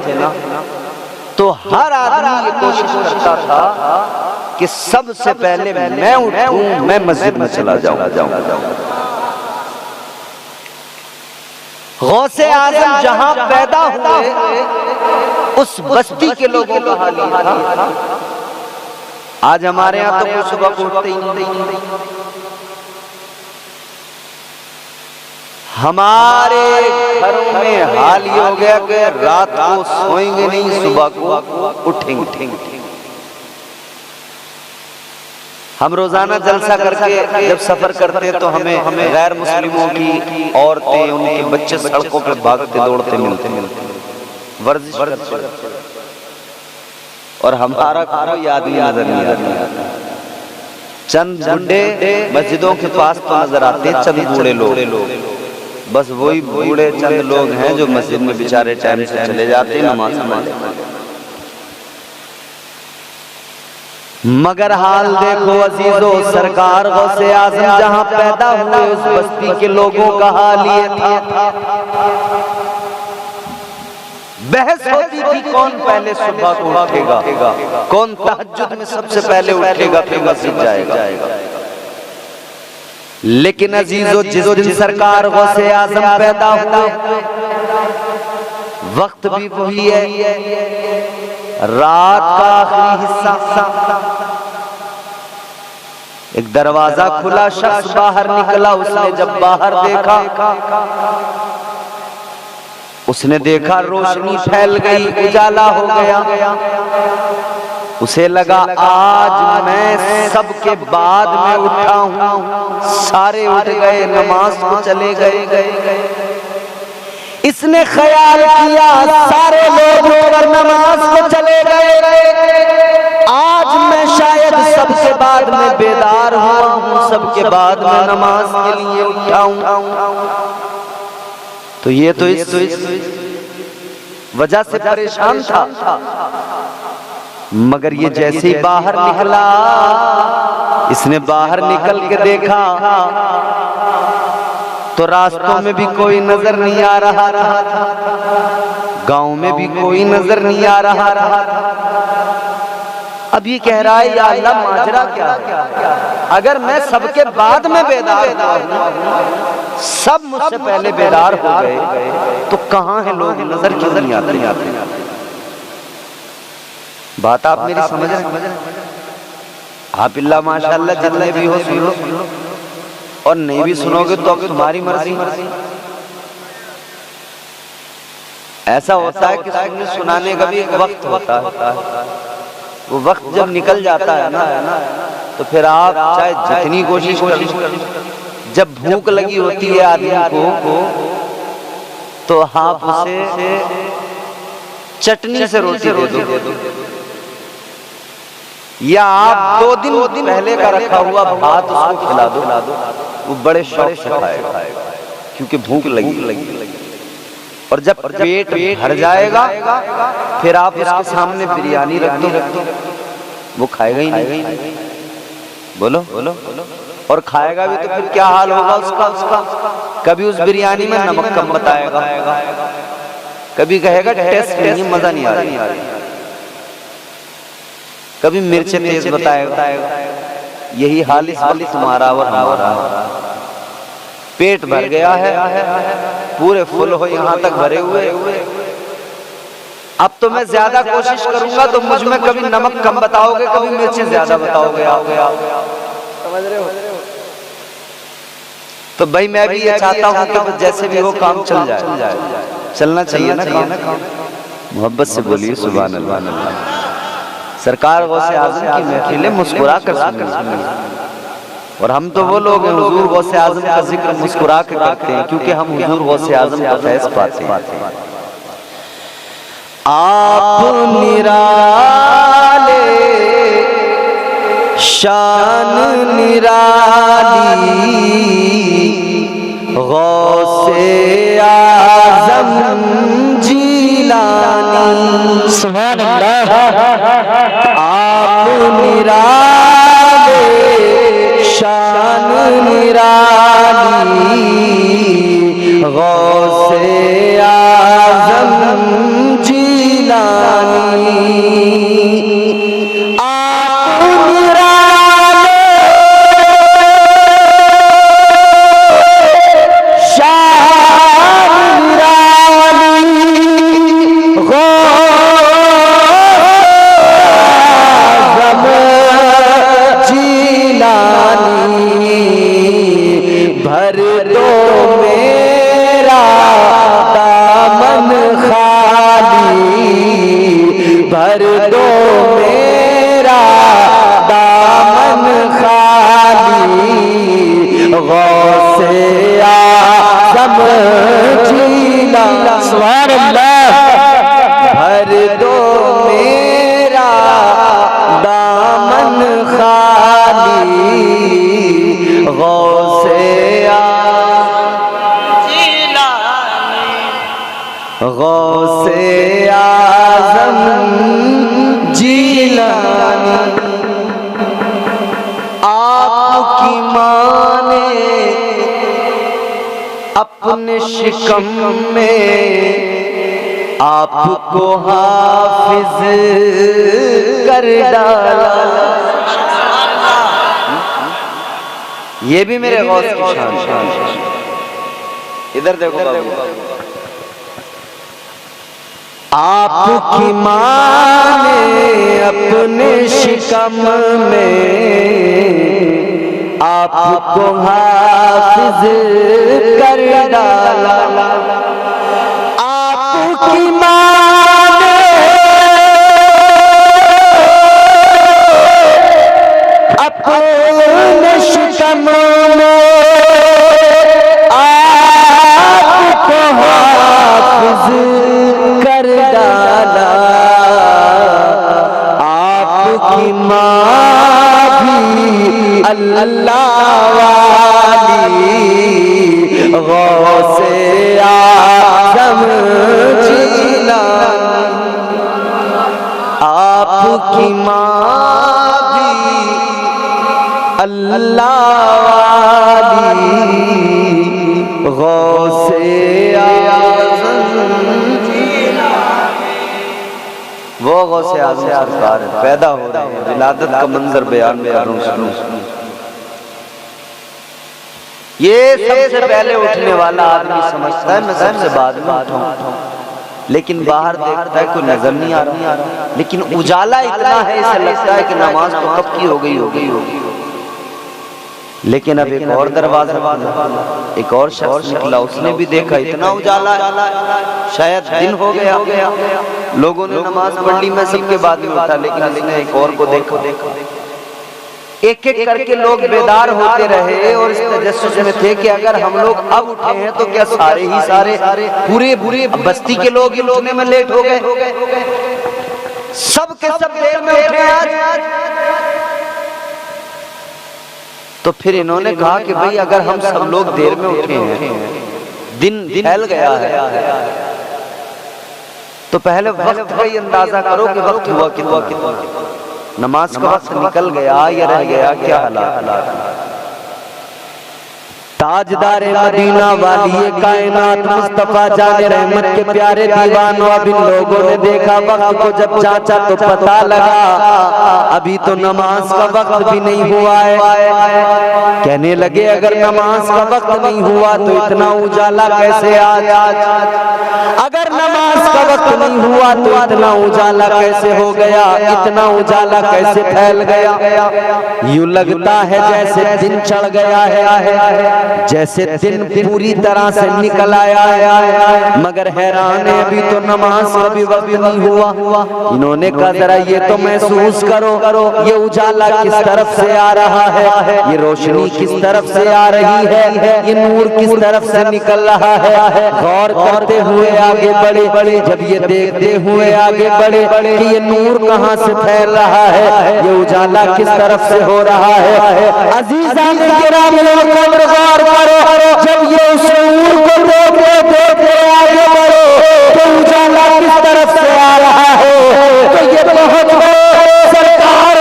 Speaker 1: तो हर आदमी ये कोशिश करता था कि सबसे पहले मैं उठूं, मैं मस्जिद में चला जाऊं। गौसे आज़म जहां पैदा हुए, उस बस्ती के लोगों का हाल ये था। आज हमारे यहाँ तो कोई सुबह को उठते ही नहीं। हमारे घरों में हाल ये हो गया कि रात को सोएंगे नहीं, सुबह को उठेंगे। हम रोजाना जलसा करके जब सफर करते तो हमें गैर मुस्लिमों की औरतें, उनके बच्चे सड़कों पे भागते दौड़ते मिलते, वर्जिश करते, और हमारा कोई आदमी नजर नहीं आता। चंद बूढ़े मस्जिदों के पास तो नजर आते हैं, चंद बूढ़े लोग, बस वही बूढ़े चंद लोग हैं जो मस्जिद में बेचारे टाइम से चले जाते हैं नमाज पढ़ने। मगर हाल देखो अजीजों, सरकार गौसे आजम जहां पैदा हुए उस बस्ती के लोगों का हाल ये था। बहस होती थी कौन पहले सुबह को उठेगा, कौन तहज्जुद में सबसे पहले उठेगा फिर मस्जिद जाएगा। लेकिन अजीजों, जिस दिन सरकार गौसे आजम पैदा हुए वक्त भी वही है, रात का आखिरी हिस्सा। एक दरवाजा खुला, शख्स बाहर निकला। उसने जब बाहर देखा, उसने देखा रोशनी फैल गई, उजाला हो गया। उसे लगा आज मैं सबके बाद में उठा हूं। सारे उठ गए, नमाज को चले गए। इसने ख्याल किया सारे लोग उठकर नमाज को चले गए, आज मैं शायद सबके बाद में बेदार हुआ हूं, सबके बाद में नमाज के लिए उठा हूं। तो ये तो इस वजह से परेशान था। मगर ये जैसे ही बाहर निकला, इसने बाहर निकल के देखा तो रास्तों में भी कोई नजर नहीं आ रहा था, गांव में भी कोई नजर नहीं आ रहा था। अब ये कह रहा है या अल्लाह माजरा क्या है? अगर मैं सबके बाद में बेदार हुआ, सब मुझसे पहले बेदार हो गए, तो कहां है लोग, नजर क्यों नहीं आते? बात आप मेरी समझ रहे हैं? आप इल्ला माशाअल्लाह जितने भी हो सुनो, और नहीं भी सुनोगे तो अब तुम्हारी मर्जी। ऐसा होता है कि सुनाने का भी एक वक्त होता है, वो वक्त जब निकल जाता है ना, तो फिर आप चाहे जितनी कोशिश करो, जब भूख लगी होती है आदमी को, तो आप उसे चटनी से रोटी दे दो, या आप दो दिन पहले का रखा हुआ भात उसको खिला दो, वो बड़े शौक से खाएगा, क्योंकि भूख लगी। और जब पेट भर जाएगा, फिर आप उसके सामने बिरयानी रख दो, वो खाएगा ही नहीं। बोलो। और खाएगा भी तो फिर क्या हाल होगा उसका? कभी उस बिरयानी में नमक कम बताएगा, कभी कहेगा टेस्ट नहीं, मजा नहीं आ रही, कभी मिर्च तेज बताएगा। यही हाल इस वक्त तुम्हारा और हमारा। पेट भर गया है, पूरे फुल हो यहाँ तक भरे हुए, अब तो मैं ज्यादा कोशिश करूंगा तो मुझ में कभी नमक कम बताओगे, कभी मिर्ची ज्यादा बताओगे। समझ रहे हो? तो भाई मैं भी ये चाहता हूँ कि जैसे भी हो काम चल जाए, चलना चाहिए ना काम। मोहब्बत से बोलिए सुभान अल्लाह। सरकार गौसे आजम की महफिलें मुस्कुरा कर सुनिए, और हम तो वो लोग हैं हुजूर गौसे आजम का जिक्र मुस्कुरा के करते हैं, क्योंकि हम हुजूर गौसे आजम का फैज़ पाते हैं। आप निराले शान निराली गौसे आजम जीलानी।
Speaker 2: सुभान अल्लाह।
Speaker 1: आप निराले शान निराली गौसे आजम जीलानी। आप निराले शान निराली गौसे जीलानी। भर दो मेरा दामन खाली, भर दो मेरा दामन खाली गौसे आज़म जीलानी।
Speaker 2: सुभान अल्लाह।
Speaker 1: भर दो मेरा दामन खाली अपने शिकम में आपको हाफिज कर डाला। ये भी मेरे गौस की शान। इधर देखो बाबू, आपकी माँ ने अपने शिकम में आपको हाफिज कर डाला। आपकी माँ ने अपने शिकम में आपको हाफिज कर डाला। आपकी माँ भी अल्लाह वाली गौसे आज़म जिलानी। आपकी माँ भी अल्लाह वाली गौसे आज़म जिलानी। वो गौसे आज़म सरकार पैदा हो रहे हैं, विलादत का मंजर बयान कर रहा हूं। ये सबसे पहले उठने वाला आदमी समझता है मैं सबसे बाद में उठाऊं, लेकिन बाहर देखता है कोई नजर नहीं आ रहा, लेकिन उजाला इतना है इसे लगता है कि नमाज तो कब की हो गई। लेकिन अब एक और दरवाजा, एक और शख्स निकला, उसने भी देखा इतना उजाला है, शायद दिन हो गया। लोगों ने नमाज पढ़ ली, मैं सबके बाद में उठा, लेकिन इसने एक और को देखा। एक एक करके लोग बेदार होते रहे और इस तजस्सुस में थे कि अगर हम लोग अब उठे हैं तो क्या सारे ही सारे पूरे बस्ती के लोग ही उठने में लेट हो गए। सब के सब देर में उठे आज। तो फिर इन्होंने कहा कि भाई अगर हम सब लोग देर में उठे हैं, दिन फैल गया है, तो पहले वक्त का ही अंदाजा करो कि वक्त हुआ कितना। नमाज का वक्त निकल गया या रह गया, क्या हालात। ताजदार मदीना वाली कायनात मुस्तफा जाने रहमत के प्यारे दीवानों, अब इन लोगों ने देखा वक्त को, जब जांचा तो पता लगा अभी तो नमाज का वक्त भी नहीं हुआ है। कहने लगे अगर नमाज का वक्त नहीं हुआ तो इतना उजाला कैसे आज। अगर नमाज का वक्त नहीं हुआ तो इतना उजाला कैसे हो गया, इतना उजाला कैसे फैल गया। यूं लगता है जैसे दिन चढ़ गया है, जैसे दिन पूरी तरह से निकल आया है, मगर हैरान है अभी तो नमाज का भी वक्त नहीं हुआ। इन्होंने कहा जरा ये तो महसूस करो, ये उजाला किस तरफ से आ रहा है, ये रोशनी किस तरफ से आ रही है, ये नूर किस तरफ से निकल रहा है। गौर करते हुए आगे बढ़े, जब ये देखते हुए आगे बढ़े कि ये नूर कहाँ से फैल रहा है, ये उजाला किस तरफ से हो रहा है। अजीज़ान किराम गौर करो, जब ये उस नूर को देखते आगे बढ़ो तो उजाला किस तरफ से आ रहा है। तो ये पहुंच गए सरकार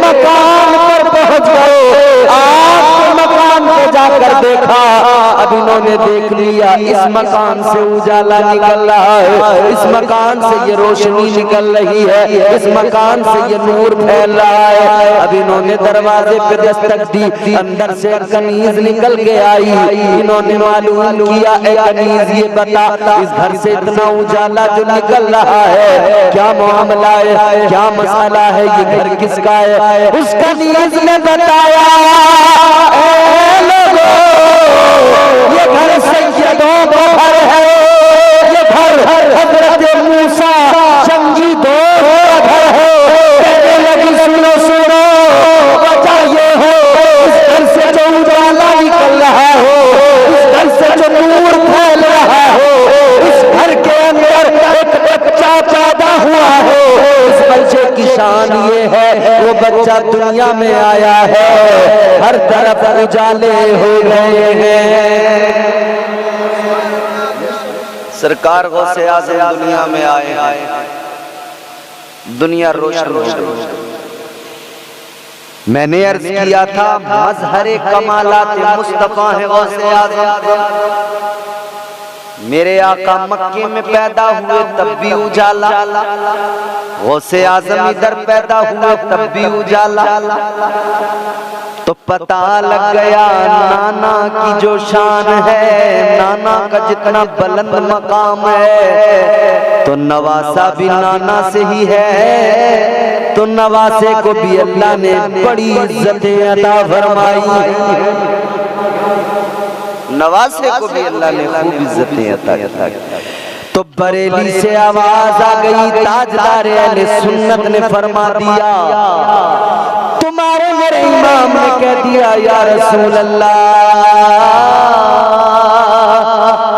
Speaker 1: मकान पर पहुंच गए। आपके मकान पे जाकर देखा, अब इन्होंने देख लिया इस मकान से उजाला निकल रहा है, इस मकान से ये रोशनी निकल रही है, इस मकान से ये नूर फैल रहा है। अब इन्होंने दरवाजे पे दस्तक दी, अंदर से कनीज निकल के आई। इन्होंने मालूम किया ए कनीज ये बता इस घर से इतना उजाला जो निकल रहा है क्या मामला है, क्या मसाला है, ये घर किसका है। उस कनीज ने बताया ये घर सैयदों का घर है, ये घर हजरत मूसा जंगी दौर का घर है। कहने लगी सुनो वजह ये है इस घर से जो उजाला निकल रहा हो, इस घर से जो नूर फैल रहा हो, इस घर के अंदर एक बच्चा पैदा हुआ है। इस बच्चे की शान ये है वो बच्चा दुनिया में आया है, हर तरफ उजाले हो गए हैं। सरकार गौसे आज़म दुनिया में आए, दुनिया रोशन हो गई। मैंने अर्ज किया था मजहरे कमालात मुस्तफा है गौसे आज़म। मेरे आका मक्के में पैदा हुए तब भी उजाला, गौसे आज़म इधर पैदा हुए तब भी उजाला। तो पता लग गया नाना की जो शान है, नाना का जितना बुलंद मकाम है, तो नवासा भी नाना से ही है। तो नवासे को भी अल्लाह ने बड़ी इज्जतें अता फरमाई, नवासे को भी अल्लाह ने खूब इज्जतें अता की। तो बरेली से आवाज आ गई, ताजदार अहले सुन्नत ने फरमा दिया, तुम्हारे मेरे इमाम ने कह दिया या रसूल अल्लाह,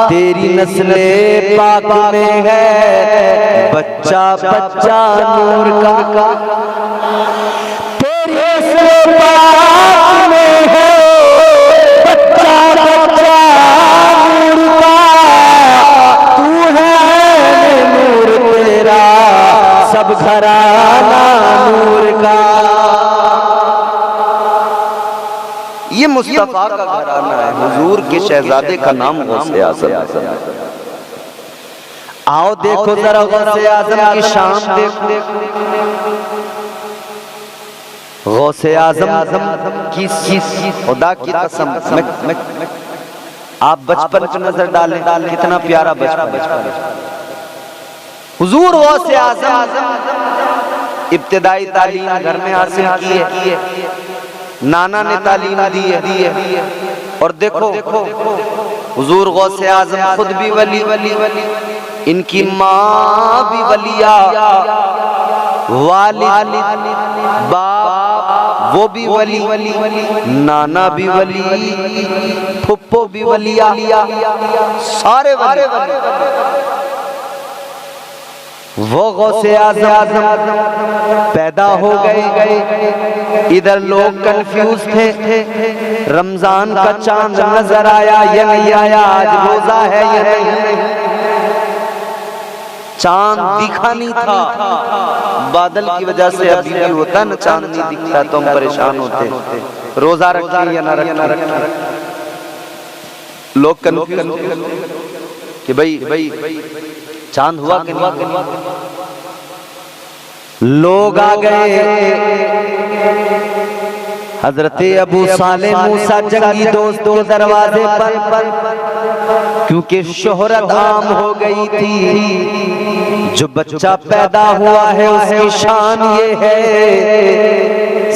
Speaker 1: तेरी नस्ले पाक में है बच्चा बच्चा नूर का, तेरी नस्ले पाक में है बच्चा बच्चा नूर का, तू है नूर तेरा सब घराना नूर का। ये मुस्तफा का घराना है, हुजूर के शहजादे का नाम गौसे आज़म। आओ देखो जरा गौसे आज़म की शान देखो, गौसे आज़म की खुदा की कसम, आप बचपन पर नजर डालें, कितना प्यारा बचपन। हुजूर गौसे आज़म इब्तिदाई तालीम घर में हासिल की है, नाना ने तालीम दी है। और देखो हुजूर गौसे आज़म खुद भी वली, इनकी माँ भी वलिया, वालिद बाप वो भी वली, नाना भी वली, फुप्पो भी वलिया, सारे वली। वो गौसे आज़म पैदा हो गए, इधर लोग कंफ्यूज थे, रमजान का चांद नजर आया या नहीं आया, आज रोजा है या नहीं, चांद दिखा नहीं था, बादल की वजह से अभी भी होता ना, चांद नहीं दिखता तो हम परेशान होते, रोजा रखें या ना रखें। लोग कंफ्यूज कि भाई चांद हुआ कि नहीं। लोग आ गए, हजरत अबू सालेह मूसा जंगी दोस्तों के दरवाजे पर, क्योंकि शोहरत आम हो गई थी, जो बच्चा पैदा हुआ है उसकी शान ये है,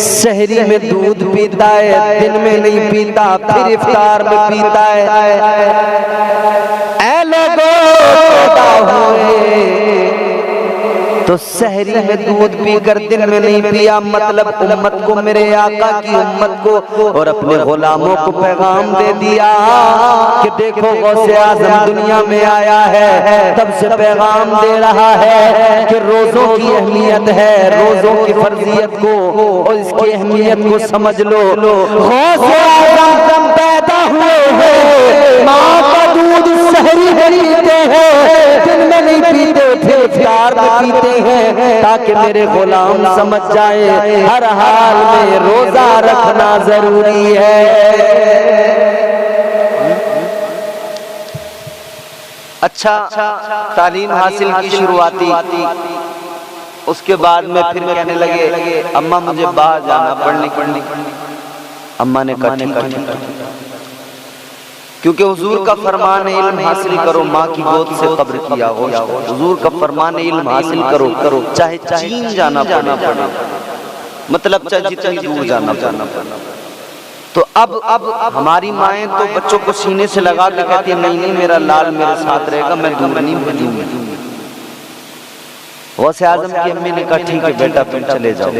Speaker 1: सहरी में दूध पीता है, दिन में नहीं पीता, फिर इफ्तार में पीता है। ऐ लोगों पैदा हुए तो सहरी में दूध पीकर दिन में नहीं पिया, मतलब उम्मत को, मेरे आका की उम्मत को और अपने गुलामों को पैगाम दे दिया कि देखो गौसे आज़म दुनिया में आया है, तब से पैगाम दे रहा है कि रोजों की अहमियत है, रोजों की फर्जियत को और इसकी अहमियत को समझ लो। गौसे आज़म पैदा हुए हैं, माँ का दूध सहरी में पीते हैं, दिन में नहीं पीते, फिर इफ्तार में पीते हैं, ताकि मेरे गुलाम समझ जाए हर हाल में रोजा रखना जरूरी है। अच्छा तालीम हासिल की शुरुआती, उसके बाद में फिर कहने लगे अम्मा मुझे बाहर जाना पढ़ने। अम्मा ने कहा ठीक, क्योंकि हुजूर का फरमान इल्म हासिल करो, माँ की गोद से कब्र किया हो। हुजूर का फरमान इल्म हासिल करो, चाहे चीन जाना पड़े, मतलब चाहे जितनी दूर जाना पड़े। तो अब हमारी माएँ तो बच्चों को सीने से लगा के कहती है नहीं मेरा लाल मेरे साथ रहेगा, मैं दूर नहीं भेजूंगी। गौसे आज़म की अम्मी ने कहा ठीक है बेटा तुम चले जाओ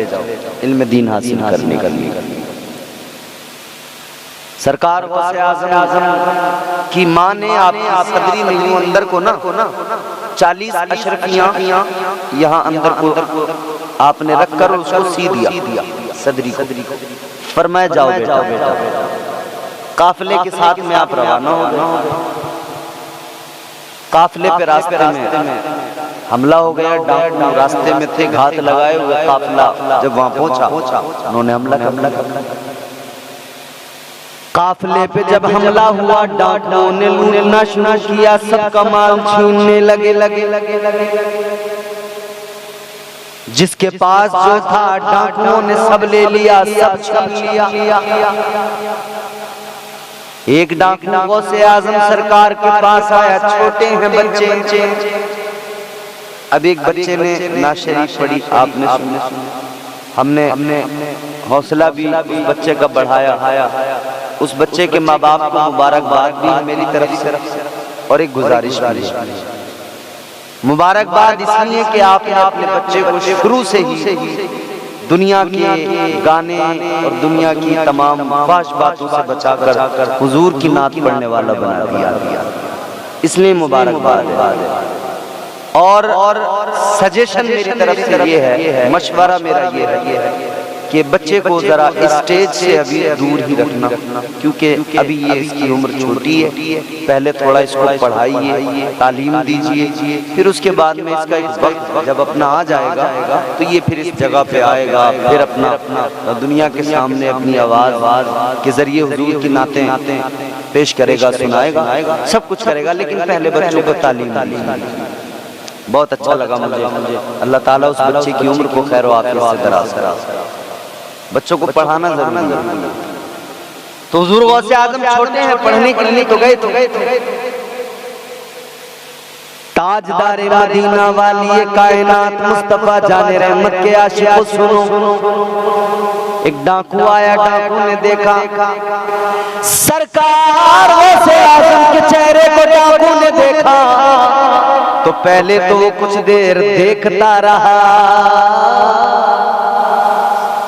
Speaker 1: इल्म दीन हासिल करने के लिए। सरकार गौसे आज़म की माँ ने, आप सदरी में यूं अंदर को ना 40 अशरफियां यहाँ अंदर को आपने रखकर उसको सी दिया सदरी को, फरमाया जाओ बेटा। काफिले के साथ में आप रवाना हो गए। काफिले पे रास्ते में हमला हो गया, डाकू रास्ते में थे, घात लगाए हुए काफिला जब वहां पहुंचा उन्होंने हमला कर। काफिले पे जब हमला हुआ, डाकुओं ने लूटना शुरू किया, सबका माल छीनने लगे। जिसके पास जो था डाकुओं ने सब ले लिया, सब छीन लिया। एक डाकू गौसे आजम सरकार के पास आया, छोटे हैं बच्चे। अब एक बच्चे ने नाशरीफ पढ़ी, आपने सुना, हमने हौसला भी उस बच्चे का बढ़ाया। उस बच्चे के माँ बाप को मुबारकबाद भी मेरी तरफ से, और एक गुजारिश भी। मुबारकबाद इसलिए कि आपने अपने बच्चे को शुरू से ही दुनिया के गाने और दुनिया की तमाम फाश बातों से बचाकर हुजूर की नात पढ़ने वाला बना दिया, इसलिए मुबारकबाद है। और सजेशन मेरी तरफ से ये है, मशवरा मेरा ये है कि बच्चे को जरा स्टेज से अभी दूर ही रखना, क्योंकि अभी ये इसकी उम्र छोटी है। पहले थोड़ा इसको पढ़ाइए, तालीम दीजिए, फिर उसके बाद में इसका एक वक्त जब अपना आ जाएगा तो ये फिर इस जगह पे आएगा, फिर अपना दुनिया के सामने अपनी आवाज के जरिए हुजूर की नातें पेश करेगा, सुनाएगा, सब कुछ करेगा। लेकिन पहले बच्चों को तालीम दीजिए। बहुत अच्छा लगा मुझे। अल्लाह ताला उस बच्चे की उम्र को खैर आफियत से दराज करे। बच्चों को पढ़ाना जरूरी है। तो हुजूर गौसे आजम छोटे हैं, पढ़ने के लिए तो गए। ताजदार मदीना वाली कायनात मुस्तफा जाने रहमत के आशिकों सुनो। एक डाकू आया, डाकू ने देखा सरकार गौसे आजम के चेहरे को, डाकू ने देखा तो पहले तो वो कुछ देर देखता रहा।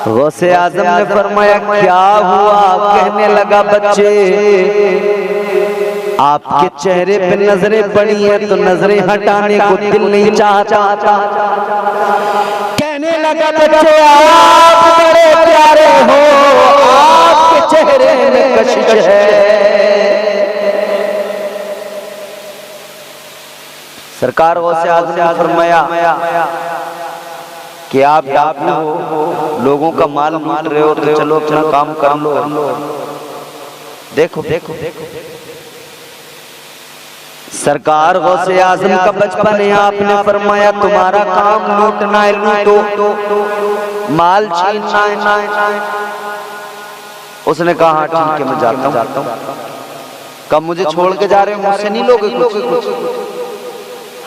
Speaker 1: गौसे आजम ने फरमाया क्या हुआ? कहने लगा बच्चे आपके चेहरे पे नजरें पड़ी हैं तो नजरें हटाने को दिल नहीं चाहता। कहने लगा बच्चे आप बड़े प्यारे हो, आपके चेहरे में कशिश है। सरकार गौसे आजम ने फरमाया कि आप डाकू हो, लोगों का माल लूट रहे हो, तो चलो अपना काम कर लो। देखो सरकार गौसे आजम का बचपन है, आपने फरमाया तुम्हारा काम लूटना है, लूटो, माल छीनना है। उसने कहा हाँ ठीक है मैं जाता हूँ। कब मुझे छोड़ के जा रहे हो, मुझसे नहीं लोगे कुछ?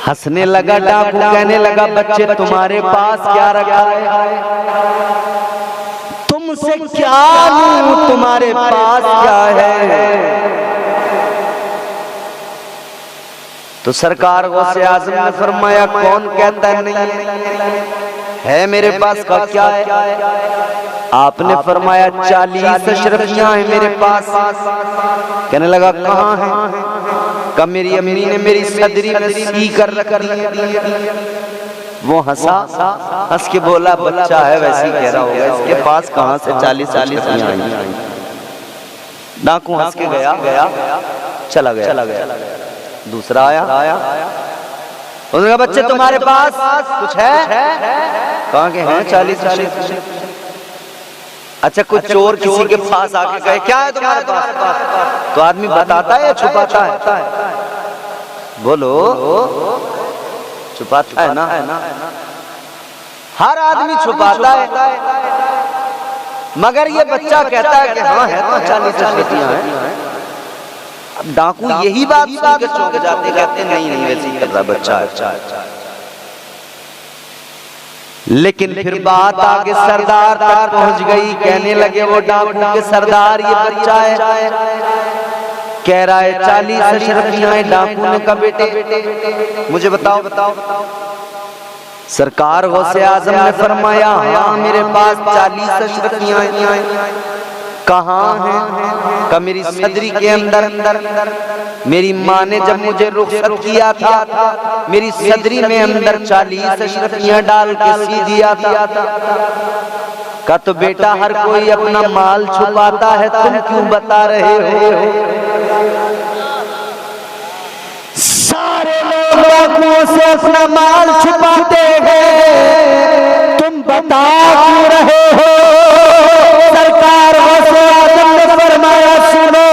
Speaker 1: हंसने लगा डाकू, कहने लगा बच्चे तुम्हारे पास क्या रखा है? तुमसे क्या लूं, तुम्हारे पास क्या है? तो सरकार गौसे आजम ने फरमाया कौन कहता है नहीं है मेरे पास का क्या है? आपने फरमाया 40 अशरफियां हैं मेरे पास। कहने लगा कहाँ है? कब मेरी अम्मी ने मेरी सदरी में सी कर रखी है। वो हंस के बोला बच्चा है वैसे ही कह रहा होगा, इसके पास कहाँ से 40 आई। डाकू हंस के गया, चला गया। दूसरा आया, उसने कहा बच्चे तुम्हारे पास कुछ है? कहाँ के हैं 40। अच्छा कुछ चोर किसी के पास आके कहे क्या है तुम्हारे पास, तो आदमी बताता है या छुपाता है? बोलो, छुपाता है ना? हर आदमी छुपाता है, मगर ये बच्चा कहता है कि हाँ है तो 40 अशरफियां हैं। अब डाकू यही बात सुन के चौंक जाते, कहते नहीं वैसे ही कर रहा बच्चा है। लेकिन फिर बात आगे सरदार तक पहुंच गई। कहने लगे वो डाकू के सरदार ये बच्चा है, कह रहा है 40 अशरफियां हैं। डाकू ने कहा बेटे मुझे बताओ। सरकार गौसे आजम ने फरमाया हाँ मेरे पास 40 अशरफियां हैं। कहाँ है? का मेरी सदरी के अंदर। मेरी माँ ने जब मुझे रुखसत किया था मेरी सदरी में अंदर 40 अशरफियां डाल के सी दिया था। का तो बेटा हर कोई अपना माल छुपाता है, तुम क्यों बता रहे हो? सारे लोग
Speaker 3: लोग आंखों से अपना माल छुपाते हैं, तुम बता क्यों रहे हो? सरकार गौसे आजम ने फरमाया, सुनो,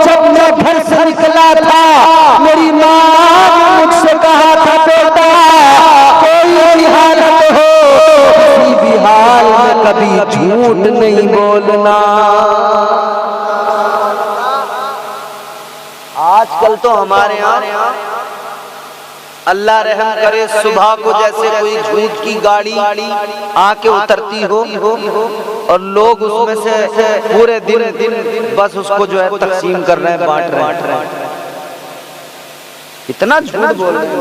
Speaker 3: जब मैं घर से निकला था मेरी माँ ने मुझसे कहा था, बेटा कोई भी हालत हो, किसी भी हाल में कभी झूठ नहीं बोलना।
Speaker 1: आजकल तो हमारे यहाँ अल्लाह रहम करे, सुबह को जैसे कोई झूठ की गाड़ी आके उतरती हो और लोग उसमें से पूरे दिन बस उसको जो है तकसीम कर रहे हैं, बांट रहे हैं। इतना झूठ बोल रहे हैं,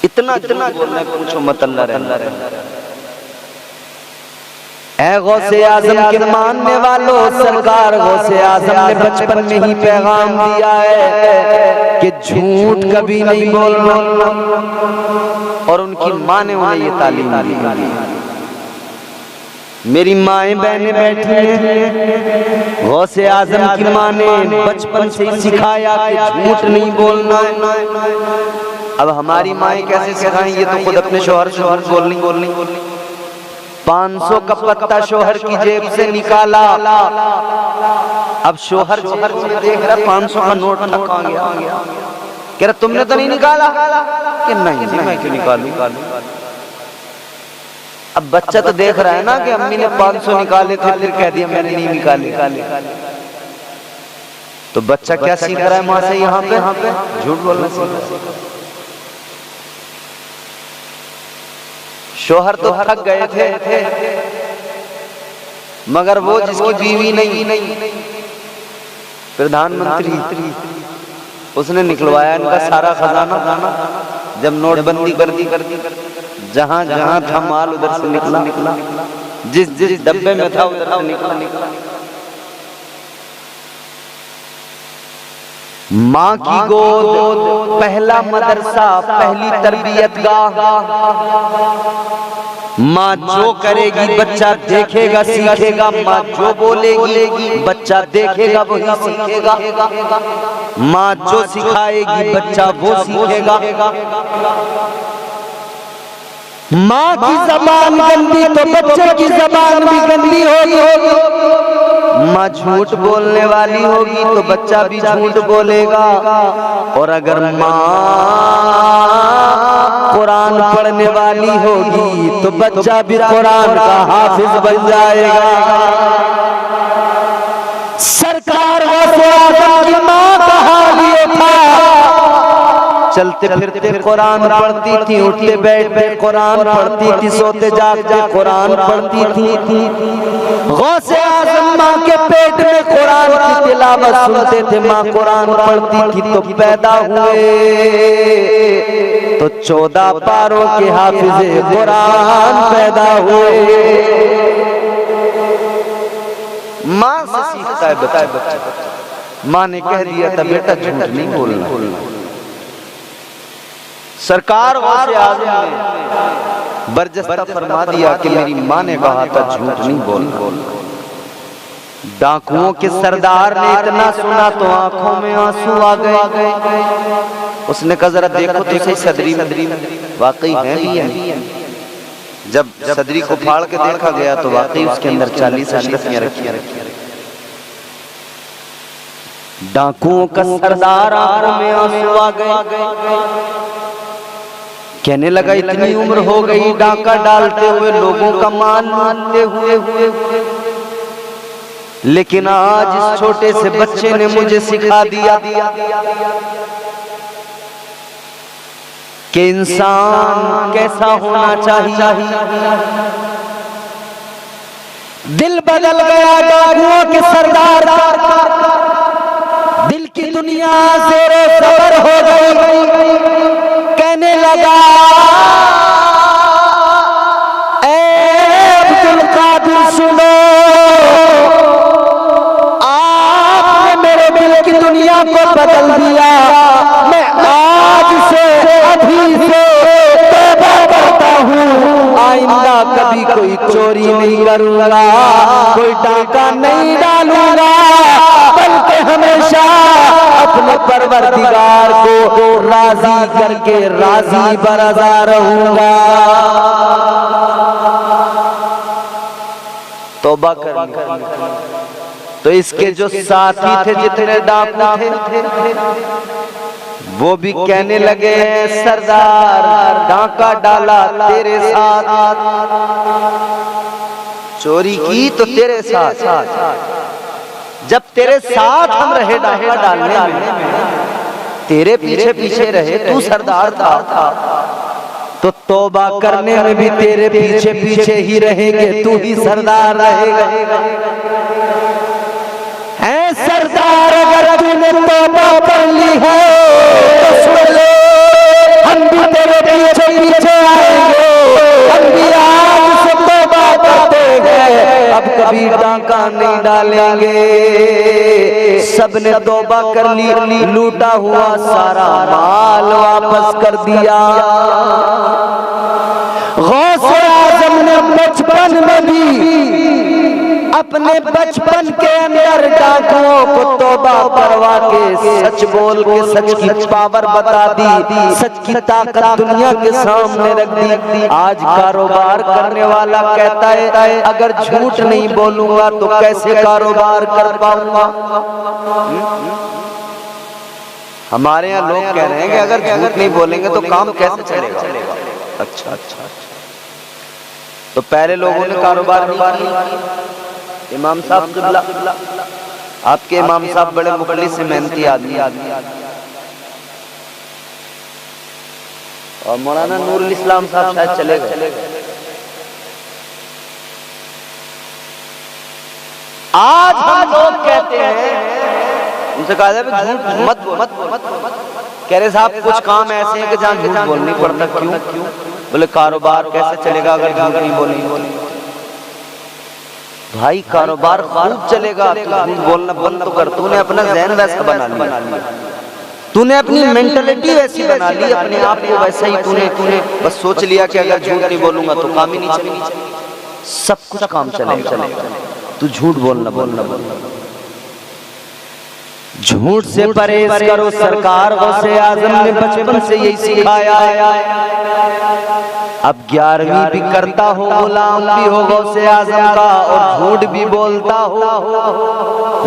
Speaker 1: इतना बोल रहे हैं, पूछो मत। अल्लाह रहम
Speaker 3: ऐ गौसे आजम के मानने वालों, सरकार गौसे आजम ने बचपन में ही पैगाम दिया है कि झूठ कभी नहीं बोलना,
Speaker 1: और उनकी माँ ने उन्हें ये तालीम दी। मेरी माएँ बहनें बैठी हैं, गौसे आजम की माँ ने बचपन से ही सिखाया कि झूठ नहीं बोलना है। अब हमारी माएँ कैसे सिखाएं? ये तो खुद अपने शौहर से बोलनी 500 का पत्ता शौहर की जेब से निकाला, अब शौहर देख रहा 500 का नोट कहाँ गया? कह रहा तुमने तो नहीं निकाला? कि नहीं मैं क्यों निकालूं? अब बच्चा तो देख रहा है ना कि अम्मी ने 500 निकाले थे, फिर कह दिया मैंने नहीं निकाले। तो बच्चा क्या सीख रहा है माँ से? यहाँ पे झूठ बोलना सीख रहा है। शौहर तो थक गए थे, मगर वो जिसकी बीवी नहीं, प्रधानमंत्री, उसने निकलवाया इनका सारा खजाना। जब नोटबंदी कर दी, जहां जहां था माल उधर से निकला, जिस डब्बे में था उधर से निकला। माँ की गोद पहला मदरसा, पहली तरबियत गाह। माँ जो करेगी बच्चा देखेगा सीखेगा, माँ जो बोलेगी बच्चा देखेगा वही सीखेगा, माँ जो सिखाएगी बच्चा वो सीखेगा।
Speaker 3: माँ की जबान गंदी तो बच्चे की जबान भी गंदी होगी।
Speaker 1: माँ झूठ बोलने वाली होगी तो बच्चा भी झूठ बोलेगा, और अगर माँ कुरान पढ़ने वाली होगी तो बच्चा भी कुरान का हाफिज बन जाएगा।
Speaker 3: सरकार गौसे आजम की माँ का हाल ये था,
Speaker 1: चलते फिरते कुरान पढ़ती थी, उठते बैठते कुरान पढ़ती थी, सोते जागते कुरान पढ़ती थी।
Speaker 3: गौसे आजम माँ के पेट में कुरान की तिलावत सुनते थे, माँ कुरान पढ़ती थी तो पैदा हुए तो 14 पारों के हाफिज़े कुरान पैदा हुए।
Speaker 1: माँ से सीखता है बच्चा। माँ ने कह दिया था बेटा झूठ नहीं बोलना। सरकार गौसे आजम ने बरजस्ता फरमा दिया कि मेरी माँ ने कहा था झूठ नहीं बोलना। डाकुओं के सरदार ने इतना सुना तो आंखों में आंसू आ गए। उसने कहा जरा देखो तो सही सदरी में वाकई है भी है। जब सदरी को फाड़ के देखा गया तो वाकई उसके अंदर 40 अशरफियां रखी। डाकुओं का सरदार आंखों में आंसू आ गए, कहने लगा इतनी उम्र हो गई डाका डालते हुए, लोगों का माल मानते हुए, लेकिन आज इस छोटे से बच्चे ने मुझे सिखा दिया कि इंसान कैसा होना चाहिए।
Speaker 3: दिल बदल गया डाकुओं के सरदार का, दिल की दुनिया ज़ेरे ज़बर हो गई। कहने लगा अब्दुल कादिर सुनो, आपने मेरे दिल की दुनिया को बदल दिया। मैं आज से अभी से तौबा करता हूँ, आइंदा कभी कोई चोरी नहीं करूँगा, कोई डाका नहीं डालूंगा, बल्कि हमेशा अपने परवरदिगार को राजी करके राजी बरजा रहूंगा।
Speaker 1: तौबा करनी। तो इसके जो साथी थे, जितने डाकू थे, वो भी कहने लगे सरदार डाका डाला तेरे साथ, चोरी की तो तेरे साथ, जब तेरे साथ हम रहे डाका डालने में, तेरे पीछे पीछे रहे, तू सरदार था, तो तौबा करने में भी तेरे पीछे पीछे ही रहेंगे, तू ही सरदार रहेगा।
Speaker 3: है सरदार अगर तूने तौबा कर ली है तो सुन ले, हम भी तेरे पीछे पीछे आएंगे, हम भी आज से तौबा करते हैं, अब कभी डाका नहीं डालेंगे। सबने तौबा कर ली, लूटा हुआ सारा माल वापस कर दिया। गौसे आजम ने बचपन में भी अपने बचपन के अंदर डाकुओं को तौबा करवा के सच बोल के सच की पावर बता दी, सच की ताकत दुनिया के सामने रख दी। आज कारोबार करने वाला कहता है अगर झूठ नहीं बोलूंगा तो कैसे कारोबार कर पाऊंगा। हमारे यहाँ लोग कह रहे हैं कि अगर झूठ नहीं बोलेंगे तो काम कैसे चलेगा। अच्छा, तो पहले लोगों ने कारोबार नहीं किया। इमाम साहब किबला, आपके इमाम साहब बड़े मुखलिस से मेहनती आदमी, और मौलाना नूरुल इस्लाम साहब शायद चले गए। आज हम लोग कहते हैं, उनसे कहा जाए झूठ मत बोल, कह रहे साहब कुछ काम ऐसे हैं कि जहाँ झूठ बोलनी पड़ता। क्यों? बोले कारोबार कैसे चलेगा अगर झूठ नहीं बोलेंगे। भाई कारोबार खूब चलेगा, तू झूठ बोलना बंद तो कर। तूने अपना ज़हन वैसा बना लिया, तूने अपनी मेंटलिटी वैसी बना ली, अपने आप को वैसा ही तूने बस सोच लिया कि अगर झूठ नहीं बोलूंगा तो काम ही नहीं चलेगा, सब कुछ काम चलेगा। तू झूठ बोलना। झूठ से परहेज करो, सरकार गौसे आजम ने बचपन से यही सिखाया है। अब 11वीं भी करता हो, गुलाम भी हो गौसे आजम का, और झूठ भी बोलता हो,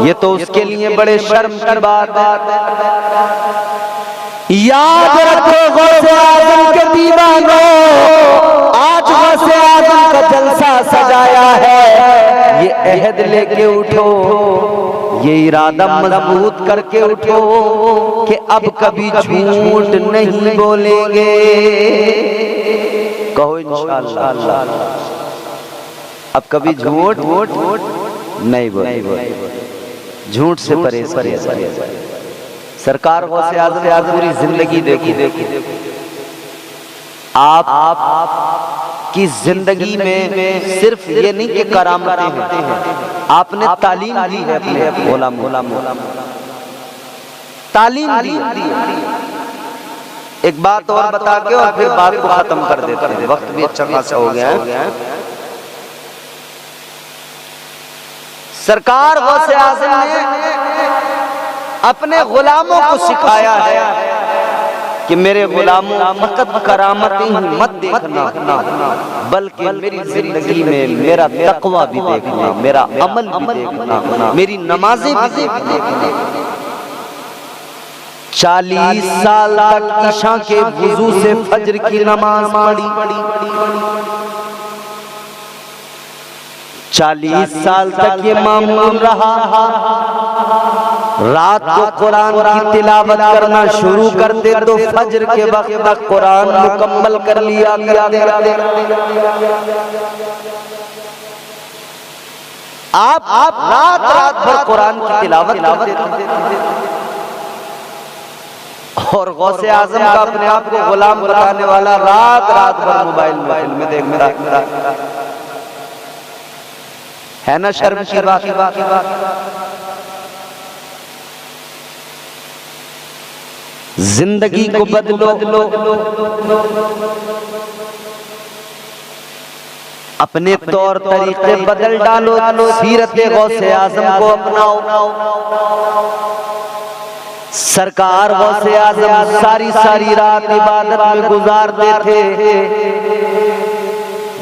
Speaker 3: ये तो उसके लिए बड़े शर्म की बात है। याद रखो गौसे आजम के दीवानों, आज गौसे आजम का जलसा सजाया है, ये अहद लेके उठो, ये इरादा मजबूत करके उठो कि अब कभी झूठ नहीं बोलेंगे। कहो इंशाअल्लाह अब कभी झूठ नहीं बोलेंगे, झूठ से परहेज। सरकार गौसे आजम पूरी जिंदगी देखी, आप की जिंदगी में सिर्फ ये नहीं कि करामतें हैं, आपने तालीम दी है अपने गुलाम, तालीम दी। एक बात और बता के और फिर बात को खत्म कर देते हैं, वक्त भी अच्छा खासा हो गया है। सरकार गौसे आज़म ने अपने गुलामों को सिखाया है कि मेरे गुलामों फकत करामतें ही मत देखना, बल्कि मेरी जिंदगी में मेरा तकवा भी देखना, मेरा अमल भी देखना, मेरी नमाजें भी देखना। 40 साल तक ईशा के वुजू से फजर की नमाज पढ़ी, 40 साल तक ये मामूल रहा। रात को कुरान की तिलावत करना शुरू करते तो फजर के वक्त तक कुरान मुकम्मल कर लिया करते। आप रात भर कुरान की तिलावत करते और गौसे आजम का अपने आप को गुलाम बताने वाला रात भर मोबाइल में फिल्में देखता है ना। शर्म की बात। जिंदगी को बदलो, अपने तौर तरीके बदल डालो, सीरत गौसे आजम को अपनाओ।
Speaker 1: सरकार गौसे आजम सारी सारी रात इबादत में गुजारते थे।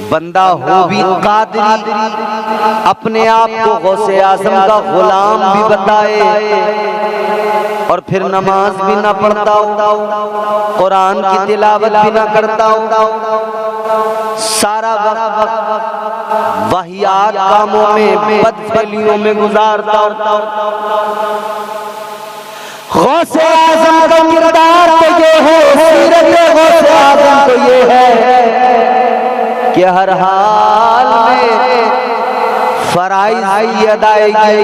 Speaker 1: बंदा हो भी कादरी, अपने आप को गौसे आजम का गुलाम भी बताए और फिर नमाज भी ना पढ़ता हो, कुरान की तिलावत भी ना करता हो, सारा वक्त वाहियात कामों में, बदफैलियों में गुजारता हो। गौसे आजम का किरदार तो ये है, सीरत गौसे आजम तो ये है कि हर हाल में फराइज की अदायगी,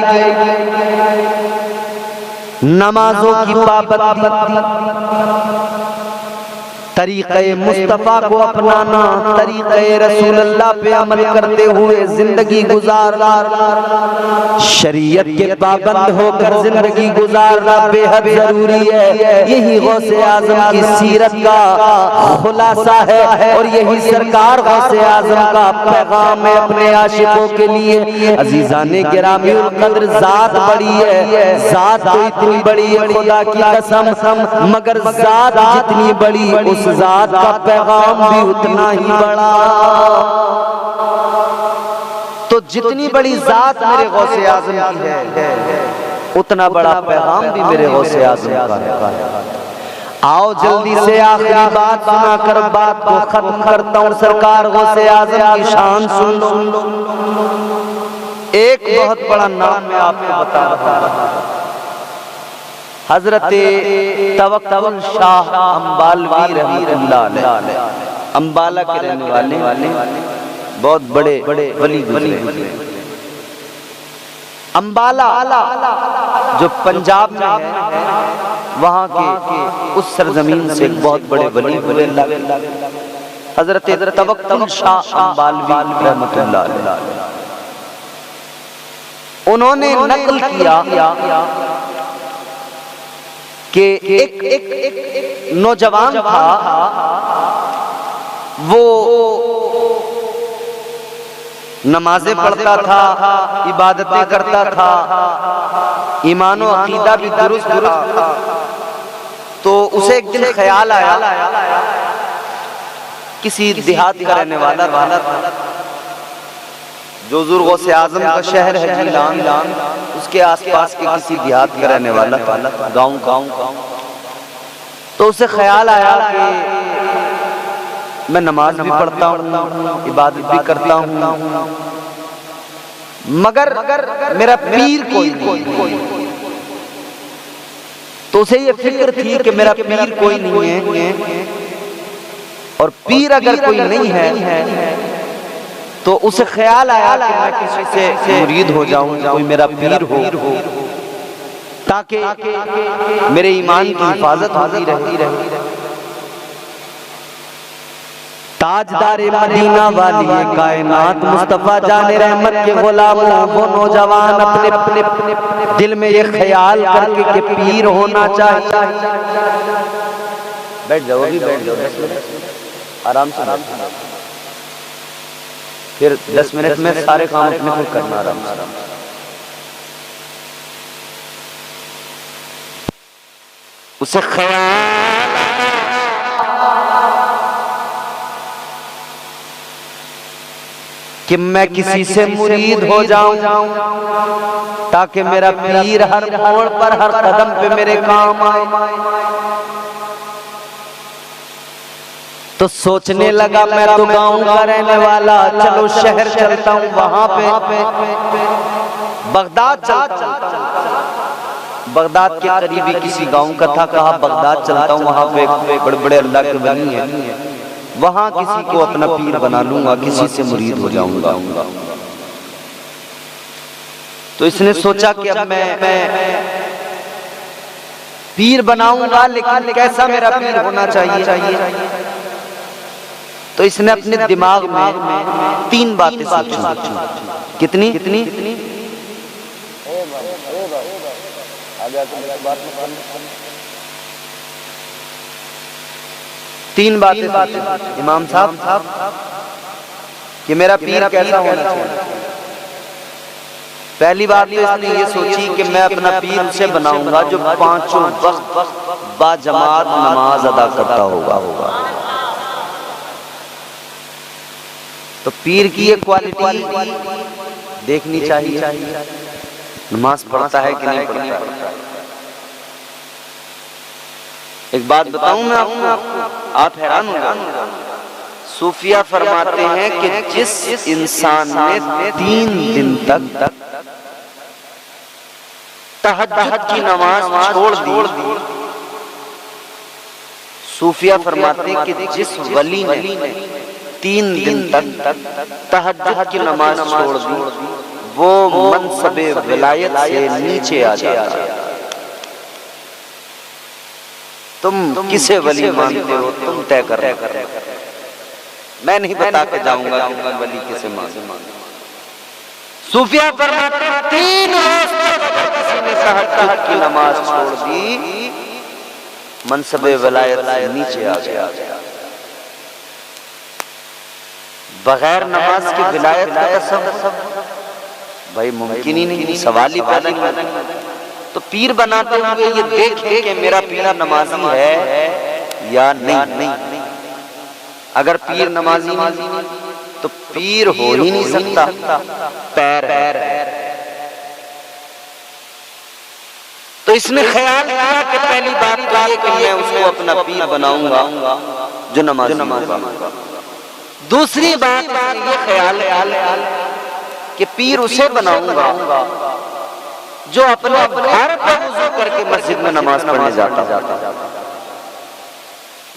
Speaker 1: नमाजों की पाबंदी, तरीक़े मुस्तफ़ा को अपनाना, तरीक़े रसूलुल्लाह पे अमल करते हुए जिंदगी गुजारना, शरीयत के पाबंद होकर जिंदगी गुजारना बेहद जरूरी है। यही गौसे आजम की सीरत का खुलासा है और यही सरकार गौसे आजम का पैगाम है अपने आशिकों के लिए। अजीज़ाने गिरामीउल क़द्र, ज़ात बड़ी है, ज़ात तो इतनी बड़ी है खुदा की कसम, मगर ज़ात जितनी बड़ी उस ज़ात का पैगाम भी उतना ही बड़ा। तो जितनी बड़ी ज़ात मेरे गौसे आज़म की है, उतना बड़ा पैगाम भी मेरे गौसे आज़म का है। आओ जल्दी से आखिरी बात सुनाकर बात को खत्म करता हूँ। सरकार गौसे आज़म की शान सुन लो। एक बहुत बड़ा नाम मैं आपको बता रहा हूँ, हजरत तवक्कुल शाह अंबालवी रहमतुल्लाह अलैह, अंबाला के रहने वाले बहुत बड़े वली गुजरे। अंबाला जो पंजाब में है, वहाँ के उस सरजमीन से बहुत बड़े वली गुजरे हजरत तवक्कुल शाह अंबालवी रहमतुल्लाह अलैह। उन्होंने नकल किया कि एक नौजवान था, वो नमाजें पढ़ता था, इबादतें करता था, ईमान और अकीदा भी दुरुस्त था। तो उसे एक दिन ख्याल आया, किसी देहात का रहने वाला था, जो हुज़ूर गौसे आज़म का शहर है जीलान, उसके आसपास के किसी देहात का रहने वाला गांव। तो उसे ख्याल आया कि मैं नमाज भी पढ़ता हूँ, इबादत भी करता हूँ, मगर मेरा पीर कोई नहीं। तो उसे ये फिक्र थी कि मेरा पीर कोई नहीं है, और पीर अगर कोई नहीं है तो उसे ख्याल आया कि मैं किसी से मुरीद हो जाऊं, कोई मेरा पीर हो, ताकि मेरे ईमान की हिफाजत होती रहे। ताजदार मदीना वाली कायनात मुस्तफा जाने रहमत के गुलामों, वो नौजवान अपने दिल में ये ख्याल करके कि पीर होना चाहिए। बैठ जाओ, अभी बैठ जाओ, 10 मिनट आराम से, फिर 10 मिनट में सारे काम अपने खुद करना आराम से। उसे ख्याल कि मैं किसी से मुरीद हो जाऊं, ताकि मेरा पीर हर मोड़ पर, हर कदम पे मेरे काम आए। तो सोचने लगा मैं तो गांव का रहने वाला, चलो शहर चलता हूँ, वहां पे बगदाद चलता। बगदाद के करीबी किसी गांव का था, कहा बगदाद चलता हूँ, वहां पे बड़े बड़े अल्लाह के वली हैं, वहां किसी को अपना पीर बना लूंगा, किसी से मुरीद हो जाऊंगा। तो इसने सोचा कि अब मैं पीर बनाऊंगा, लेकिन कैसा मेरा पीर होना चाहिए। तो इसने अपने दिमाग में 3 बातें सोची। कितनी? 3 बातें इमाम साहब कि मेरा पीर कैसा होना चाहिए। पहली बात तो इसने ये सोची कि मैं अपना पीर उसे बनाऊंगा जो पांचों वक्त बाजमात नमाज अदा करता होगा। तो पीर की ये क्वालिटी देखनी चाहिए, नमाज पढ़ता है कि नहीं पढ़ता है। एक बात बताऊं मैं आपको, आप हैरान हो जाओगे। सूफिया फरमाते हैं कि जिस इंसान ने 3 दिन तक तहज्जुद की नमाज छोड़ दी, सूफिया फरमाते हैं कि जिस वली ने 3 दिन तक तहज्जुद की नमाज छोड़ दी, वो मनसबे विलायत से नीचे आ जाता है। तुम किसे वली मानते हो, तुम तय कर रहे हो। मैं नहीं बता के जाऊंगा कि मैं वली किसे मानते हो। सूफिया फरमाते हैं 3 रोज तक किसी ने तहज्जुद की नमाज छोड़ दी, मनसबे विलायत से नीचे आ गया। बगैर नमाज की विलायत का तसव्वुर भाई मुमकिन ही नहीं, सवाल ही पैदा नहीं। तो पीर बनाते हुए ये देखें कि मेरा पीर नमाजी है या नहीं। अगर पीर नमाजी नहीं तो पीर हो ही नहीं सकता, पैर है। तो इसने ख्याल किया कि पहली बात तो ये कि मैं उसको अपना पीर बनाऊंगा जो नमाजी होगा। दूसरी बात ये ख्याल कि पीर उसे बनाऊंगा जो अपने घर पर वुजू करके मस्जिद में नमाज पढ़ने जाता,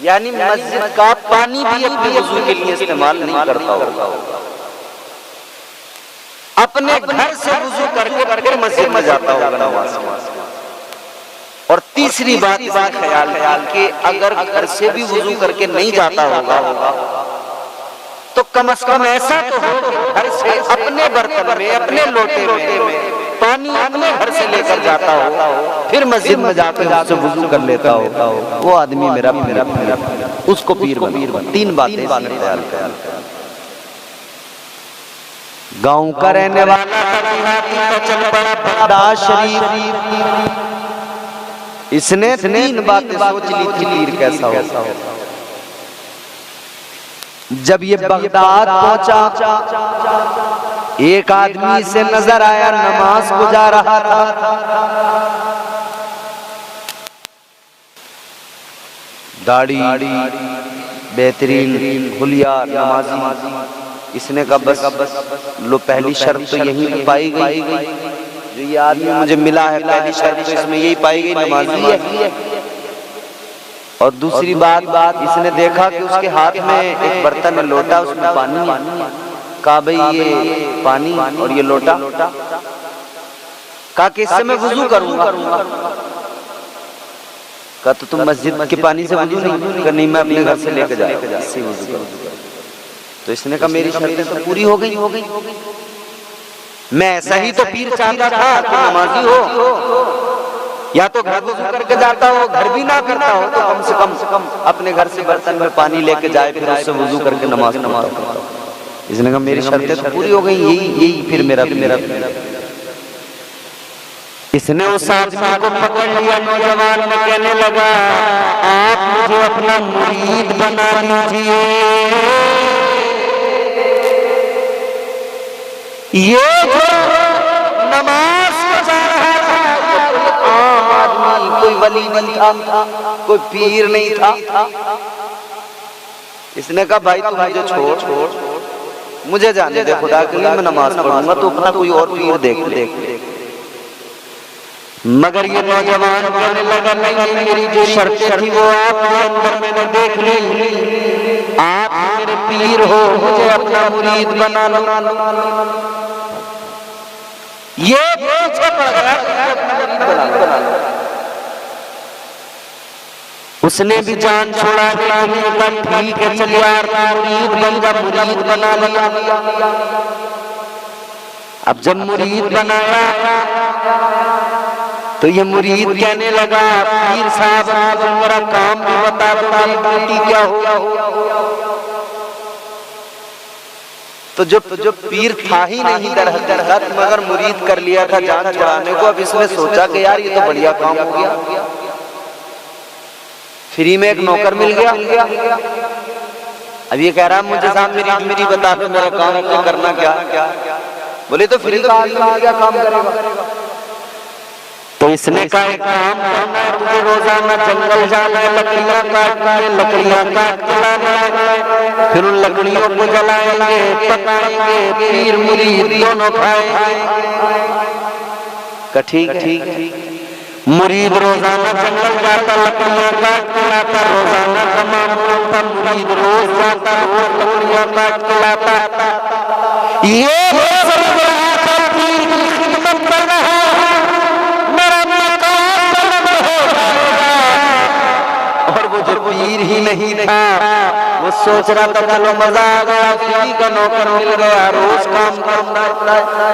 Speaker 1: यानी मस्जिद का पानी भी अपने वुजू के लिए इस्तेमाल नहीं करता होगा, अपने घर से वुजू करके फिर मस्जिद में जाता होगा नमाज में। और तीसरी बात ख्याल कि अगर घर से भी वुजू करके नहीं जाता होगा तो कम से कम ऐसा तो हो घर से अपने बर्तन में, अपने लोटे में पानी अपने घर से लेकर जाता हो, फिर मस्जिद में जाकर उससे वुजू कर लेता हो, वो आदमी मेरा उसको पीर बना। 3 बातें ख्याल कर। गांव का रहने वाला चल पड़ा बगदाद शरीफ, इसने 3 बातें सोच ली थी पीर कैसा होगा। जब ये बगदाद पहुंचा, एक आदमी से नजर आया नमाज को जा रहा था, दाढ़ी बेहतरीन हुलिया नमाजी। इसने कहा बस लो, पहली शर्त तो यही पाई गई, जो ये आदमी मुझे मिला है पहली शर्त तो इसमें यही पाई गई, नमाजी है। और दूसरी बात इसने देखा कि उसके हाथ में एक बर्तन में लोटा, उसमें पानी है। कहा भाई ये पानी और ये लोटा, कहा कि इससे मैं वुजू करूंगा। कहा तो तुम मस्जिद के पानी से वुजू नहीं? नहीं, मैं अपने घर से लेकर जाऊंगा, इससे वुजू करूंगा। तो इसने कहा मेरी शर्तें तो पूरी हो गई। मैं ऐसा ही तो पीर चाहता था कि नमाजी हो, या तो घर वुजू करके जाता हो, घर भी ना करता हो तो कम से कम अपने घर से बर्तन में पानी लेके जाए, फिर उससे वुजू करके नमाज पढ़ता। इसने कहा मेरी शर्तें तो पूरी हो गई, यही फिर मेरा इसने उस आदमी को पकड़ लिया, नौजवान ने कहने लगा आप मुझे अपना मुरीद बना लीजिए। ये जो नमाज पढ़ा रहा था आम आदमी, कोई वली नहीं था, कोई पीर नहीं था। इसने कहा भाई तू मुझे छोड़, मुझे जाने दे, खुदा के लिए मैं नमाज पढ़ूंगा, तो अपना कोई और पीर देख। मगर ये नौजवान कहने लगा नहीं, मेरी जो शर्तें थी वो आपके अंदर मैंने देख ली, आप मेरे पीर हो, मुझे अपना मुरीद बना लो। ये पीछे पड़ गया, उसने भी जान छोड़ा, ठीक है चल यार मुरीद बन जा, मुरीद बना लिया। अब जब मुरीद बनाया तो ये मुरीद कहने लगा पीर साहब मेरा काम भी बता दो, मेरी ड्यूटी क्या हो। तो जो पीर था ही नहीं दर हकीकत, मगर मुरीद कर लिया था जान छुड़ाने को। अब इसने सोचा कि यार ये तो बढ़िया काम हो गया, फ्री में एक नौकर मिल गया। अब ये कह रहा है मुझे साहब मेरी ड्यूटी बता दो, मेरा काम तो करना क्या। बोले तो फ्री का आदमी आ गया, काम करेगा।
Speaker 3: तो इसने कहा एक काम करना है, तुझे रोजाना जंगल जाना है, लकड़ियां काटना है, लकड़ियां काट के लाना है, फिर उन लकड़ियों को जलाएंगे, पकाएंगे, पीर मुरीद दोनों खाएंगे।
Speaker 1: ठीक।
Speaker 3: मुरीद रोजाना जंगल जाता, लकड़ियां काट के लाता, रोजाना तमाम होता। मुरीद रोज जाता, रोज लकड़ियां काट के लाता। ये पीर की खिदमत कर रहा है, पीर ही नहीं था। वो सोच रहा था चलो मजा आ गया, फ्री का नौकर मिल गया, रोज काम करना है।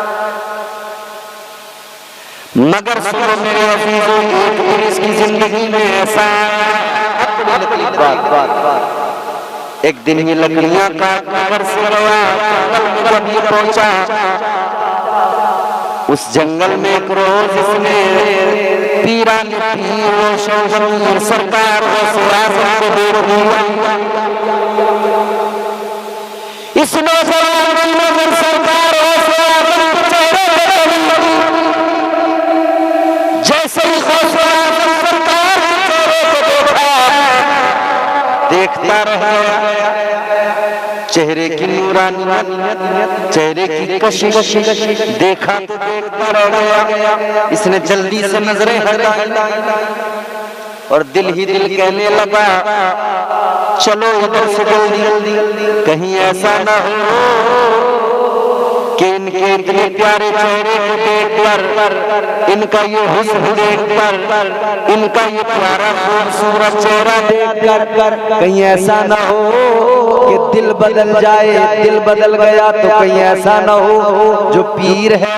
Speaker 3: मगर सुनो मेरे अजीजों, एक दिन इसकी जिंदगी में ऐसा बात एक दिन ये लकड़ियां काट कर से गया, जब ये पहुंचा उस जंगल में एक रोज इसने पीरान पीर सरकार को देख लिया। इस नौजवान की नजर सरकार जैसे ही सरकार देखता रहा, चेहरे की नूरानियत, चेहरे की कशिश देखा तो देखता रह गया। इसने जल्दी से नजरें हटाई और दिल ही दिल कहने लगा चलो इधर से जल्दी, कहीं ऐसा ना हो कि इनके इतने प्यारे चेहरे को देखकर, इनका ये हुस्न देखकर, इनका ये प्यारा खूबसूरत चेहरा देखकर कहीं ऐसा ना हो कि दिल बदल जाए। दिल बदल गया तो कहीं ऐसा ना हो जो पीर है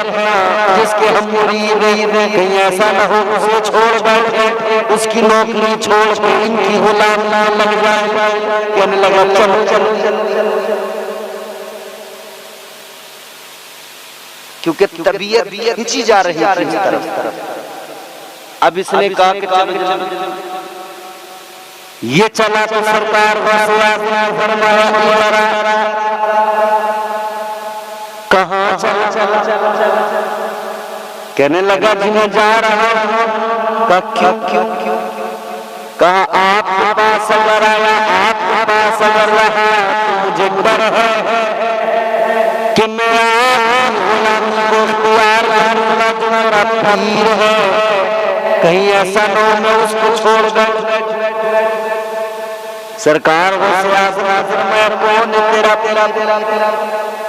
Speaker 3: जिसके हम मुरीद हैं, कहीं ऐसा ना हो उसे छोड़ बैठे, उसकी नौकरी छोड़ के इनकी गुलाम ना लग जाए। कहने लगा चलो,
Speaker 1: क्योंकि तबीयत खींची जा रही थी इस तरफ। अब इसने कहा कि चलो।
Speaker 3: ये चला तो सरकार कहाँ चला। कहने लगा जिन्हें जा रहा हूँ। क्यों कहा आपके पास अगर आया, आपके पास अगर रहा तो मुझे डर है कि मैं गुलामी को इख्तियार करूंगा जो मेरा पीर है, कहीं ऐसा न हो मैं उसको छोड़ दूं। सरकार मैं कौन है तेरा।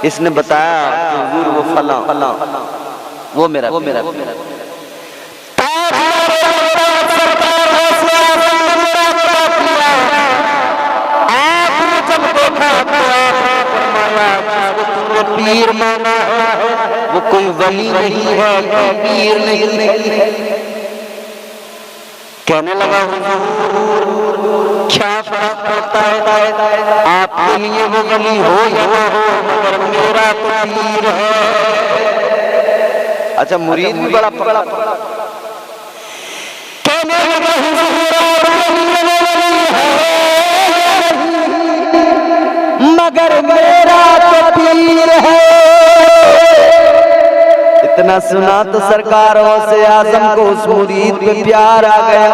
Speaker 1: इसने बताया हुजूर वो फला वो मेरा।
Speaker 3: आपने जब देखा पीर माना है, वो कोई वली नहीं है, कोई पीर नहीं है। कहने लगा हुजूर क्या फर्क पड़ता है, आपके लिए वो वली हो या ना हो, मगर मेरा तो पीर है।
Speaker 1: अच्छा मुरीद भी बड़ा पकड़ा।
Speaker 3: कहने लगा हुजूर मगर मेरा तो पीर है।
Speaker 1: इतना सुना तो सरकार से आजम को उस मुरीद पे प्यार आ गया।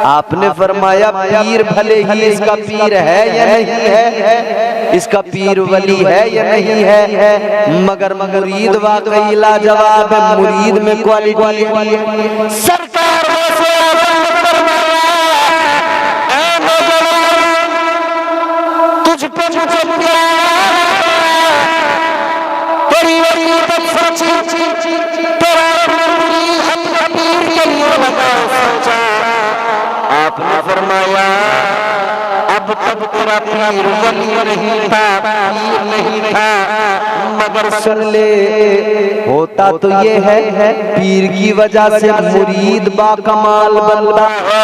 Speaker 1: आपने फरमाया पीर भले ही इसका पीर है या नहीं है, इसका पीर वली है या नहीं है, मगर मुरीद वाकई लाजवाब है, मुरीद में क्वालिटी।
Speaker 3: सरकार से आजम ने फरमाया ऐ नौजवान तुझ पे मुझे प्यार, तेरी वलीदत सच्ची, तेरा अपने पीर के लिए लगा सोचा। आपने फरमाया अब अब तब तेरा पीर वली नहीं था, पीर नहीं था, मगर सुन ले होता तो ये है पीर की वजह से मुरीद बाकमाल बनता है।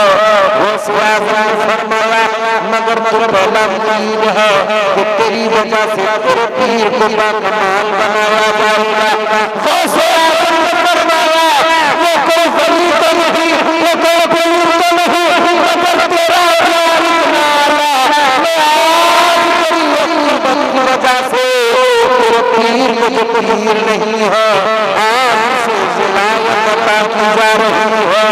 Speaker 3: फरमाया मगर तू पहला मुरीद है कि तेरी वजह से तेरे पीर को बाकमाल बनाया जाएगा। फरमाया वो कोई वली तो नहीं, वो कोई पीर तो नहीं, मगर तेरा वजह से तेरे पीर को जो पीर नहीं है आज से विलायत अता की जा रही है।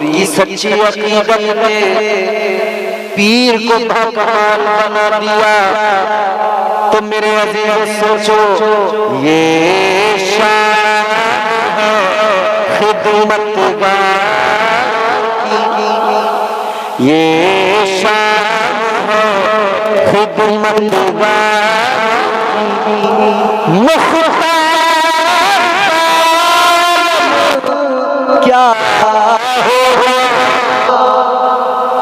Speaker 3: की सच्ची अकीदत ने पीर को बाकमाल बना दिया तो मेरे अजीज सोचो ये शान है खिदमतगार की, ये शान है खिदमतगार क्या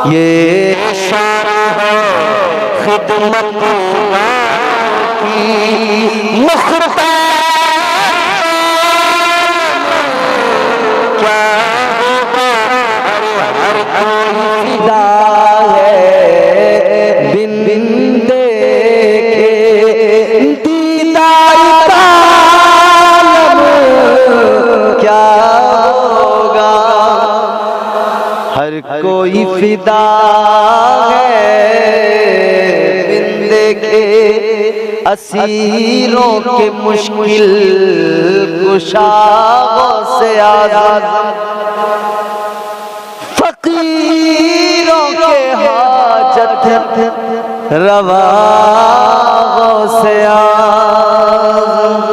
Speaker 3: ये शान है खिदमत की मुख्तार क्या होगा हर कोई फिदा है बिन बिन देखे दीदार आलम क्या होगा हर कोई फिदा है बिन देखे असीरों के मुश्किल कुशाओं से आजाद फकीरों के हाजत रवाओं से आजाद।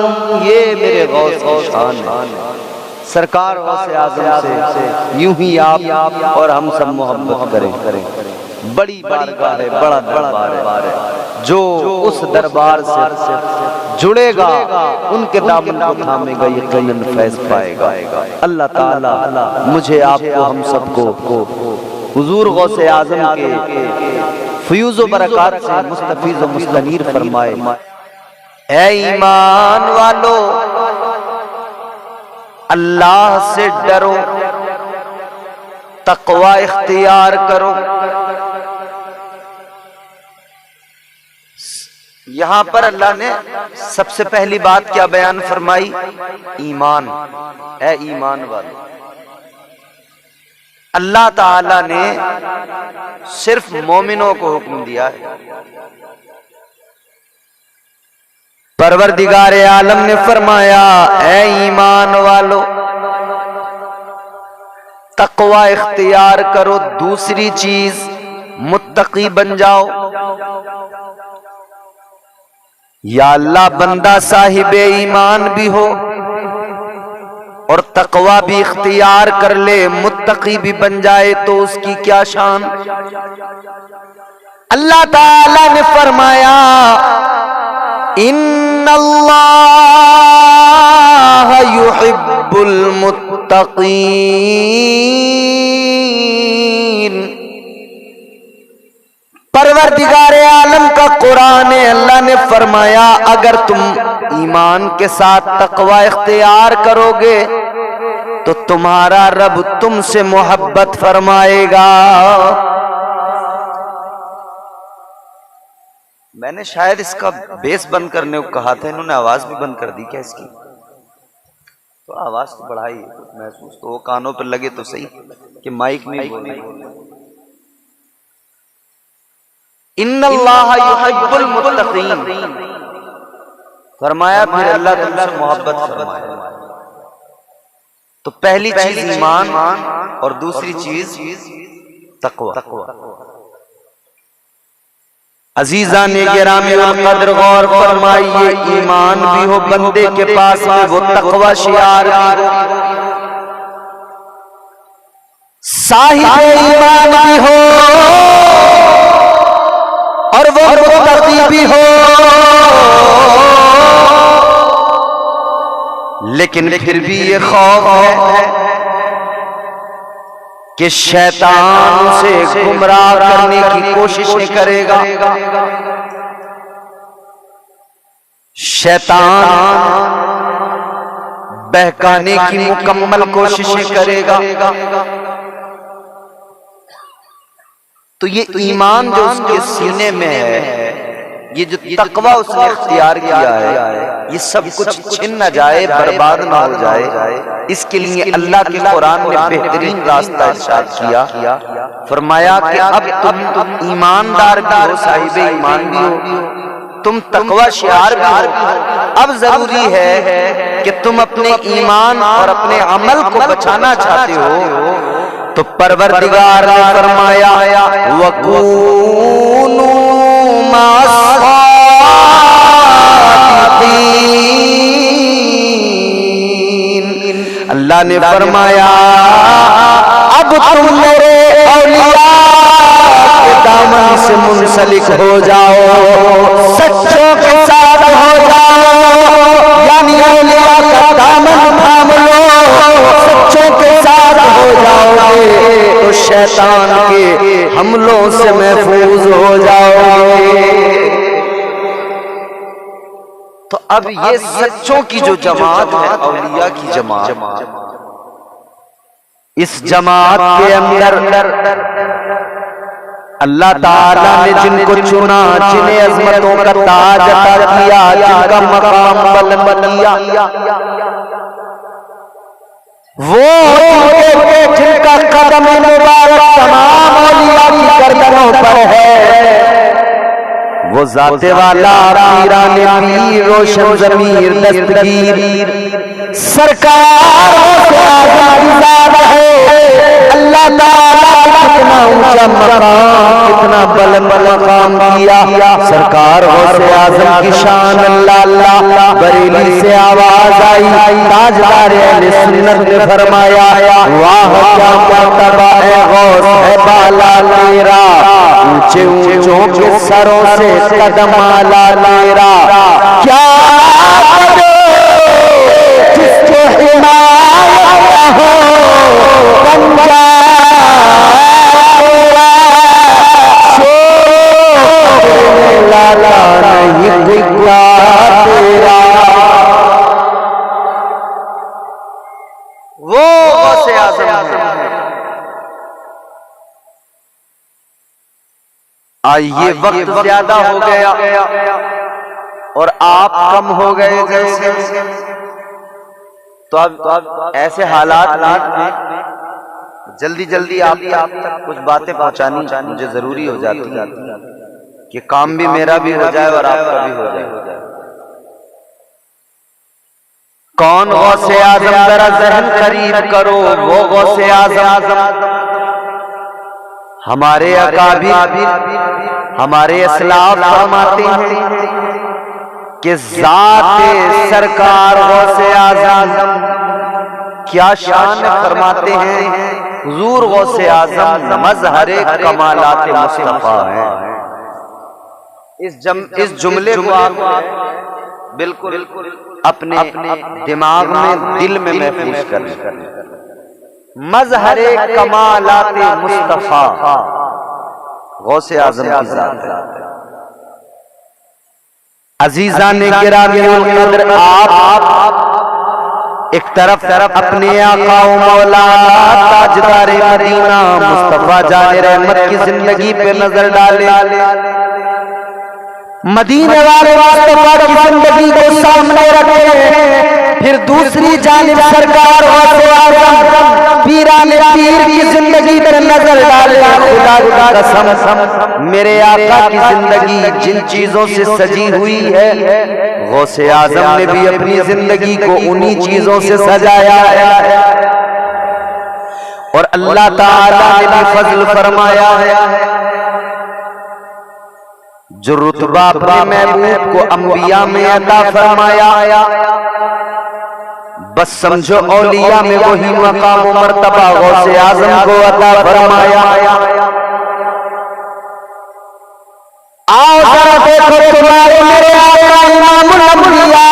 Speaker 3: ये मेरे गौस की शान है। सरकार से आज़म से यूं ही आप और हम सब मोहब्बत करें। बड़ी बारगाह है, बड़ा दरबार है। जो उस दरबार से जुड़ेगा उनके दामन को थामेगा, यकीनन फैज़ पाएगा। अल्लाह ताला मुझे आपको हम सबको हुजूर गौसे आज़म के फ़यूज़ व बरक़ात से मुस्तफ़ीज़ व मुस्तनीर फरमाए। ऐ ईमान वालो अल्लाह से डरो, तक़वा इख्तियार करो। यहां पर अल्लाह ने सबसे पहली बात क्या बयान फरमाई? ईमान। ऐ ईमान वालो, अल्लाह ताला ने सिर्फ मोमिनों को हुक्म दिया है। परवरदिगार आलम ने फरमाया ऐ ईमान वालो तक़वा इख्तियार करो। दूसरी चीज मुत्तकी बन जाओ। या अल्लाह बंदा साहिब ईमान भी हो और तक़वा भी इख्तियार कर ले, मुत्तकी भी बन जाए तो उसकी क्या शान। अल्लाह ताला ने फरमाया इन्नल्लाह युहिब्बुल मुत्तक़ीन। परवरदिगार आलम का कुरान है। अल्लाह ने फरमाया अगर तुम ईमान के साथ तक़वा इख्तियार करोगे तो तुम्हारा रब तुमसे मोहब्बत फरमाएगा। मैंने शायद इसका बेस बंद करने को कहा था, इन्होंने आवाज भी बंद कर दी क्या इसकी? तो आवाज तो बढ़ाई महसूस तो वो कानों पर लगे तो सही कि माइक में बोले। इन्नल्लाह युहिब्बुल मुत्तक़ीन फरमाया, फिर अल्लाह तुमसे मोहब्बत फरमाए। तो पहली चीज ईमान और दूसरी चीज तक़वा।
Speaker 1: अजीजा ने गिरामी कद्र गौर फरमाइए, ईमान भी हो बंदे के पास में, वो तकवा शियार भी हो,
Speaker 3: साहिब ईमान भी हो और वो मुत्तकी भी हो,
Speaker 1: लेकिन फिर भी ये खौफ है कि शैतान उसे गुमराह करने की कोशिश करेगा। शैतान बहकाने की मुकम्मल कोशिश करेगा। तो ये ईमान जो उसके सीने में है, ये जो तकवा उसने इख्तियार किया है, ये सब कुछ छिन न जाए, बर्बाद ना हो जाए, इसके लिए अल्लाह के कुरान ने बेहतरीन रास्ता इरशाद किया। फरमाया कि अब तुम ईमानदार भी हो, साहिब ईमान भी हो, तुम तकवा शियार भी हो। अब जरूरी है कि तुम अपने ईमान और अपने अमल को बचाना चाहते हो, तो परवरदिगार ने फरमाया वकूनू मास्सादिकीन। अल्लाह ने फरमाया अब तुम मेरे औलिया के दामन से मुंसलिक हो जाओ, सच्चों के साथ हो जाओ, यानी औलिया का दामन थाम लो, सच्चों के साथ हो जाओगे तो शैतान के हमलों से महफूज हो जाओगे। तो अब ये सच्चों की जो जमात है, औलिया की जमात, इस जमात के अंदर अल्लाह ताला ने जिनको चुना, जिन्हें अज़मतों का ताज अता किया, जिनका मकाम बुलंद किया, वो जिनका कदम मुबारक तमाम औलिया की गर्दनों पर है, वो जाते वाला पीराने पीर रोशन ज़मीर दस्तगीर सरकार है। अल्लाह ताला कितना ऊंचा मकाम, कितना बुलंद मकाम किया। सरकार गौसे आज़म की शान अल्लाह अल्लाह। बरेली से आवाज आई, ताजदार अहले सुन्नत ने फरमाया वाह क्या मर्तबा है गौस है बाला तेरा, ऊंचे ऊंचों के सरों से कदम आला तेरा, क्या जिसके हिमायत हो पंजा लाला नहीं दिखता तेरा। वो गौसे आज़म है। आइए वक्त ज्यादा हो गया और आप कम हो गए जैसे, तो अब ऐसे हालात में जल्दी जल्दी आप तक कुछ बातें पहुंचानी मुझे जरूरी हो जाती है कि काम भी मेरा भी हो जाए और आपका भी हो जाए। कौन गौसे आज़म, जरा ज़हन करीब करो, वो गौसे आज़म हमारे अकाबिर हमारे असलाफ फरमाते हैं कि ज़ाते सरकार गौसे आज़म क्या शान फरमाते हैं। हुजूर गौसे आज़म मज़हरे कमालात मुस्तफ़ा है। इस जुमले को आप बिल्कुल अपने दिमाग में, दिल में महफूज करें। मज़हरे कमालात मुस्तफ़ा गौसे आज़म की ज़ात है। अजीज़ा ने गिरामी कद्र, आप एक तरफ अपने आका व मौला ताजदार मदीना मुस्तफ़ा जाने रहमत की जिंदगी पे नजर डाले, मदीने वाले मुस्तफ़ा की जिंदगी को सामने रखे, फिर दूसरी जानिब सरकार गौसे आज़म पीराने पीर की जिंदगी पर नजर डाले। खुदा की कसम मेरे आका की जिंदगी जिन चीजों से सजी हुई है, गौसे आज़म ने भी अपनी जिंदगी को उन्हीं चीजों से सजाया है। और अल्लाह ताला ने भी फजल फरमाया है, जो रुतबा अपने महबूब को अंबिया में अता फरमाया, बस समझो औलिया में वही मकाम मर्तबा गौसे आजम को अता फरमाया। आओ जरा देखो तुम्हारे मेरे आका इमामुल अंबिया,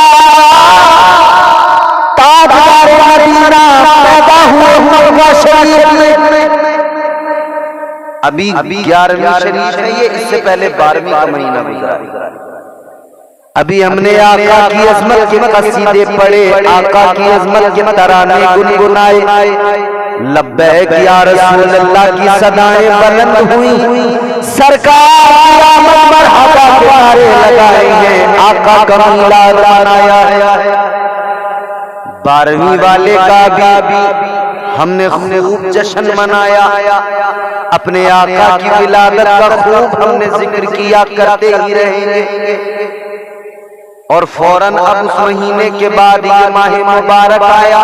Speaker 1: ताजदार मदीना पैदा हुए मक्का शरीफ में। अभी 11वीं शरीफ है ये, इससे पहले 12वीं का महीना गुजरा। अभी हमने आका की अजमत के कसीदे पढ़े, आका की अजमत के तराने गुनगुनाए, लब्बैक या रसूल अल्लाह की सदाएं बुलंद हुई, सरकार की आमद मरहबा के नारे लगाएंगे, आका का मिलाद मनाया। 12वीं वाले का भी हमने खूब जश्न मनाया, अपने आका की विलादत का खूब हमने जिक्र किया, करते ही रहेंगे। और फौरन अब उस महीने के बाद ये माह मुबारक आया,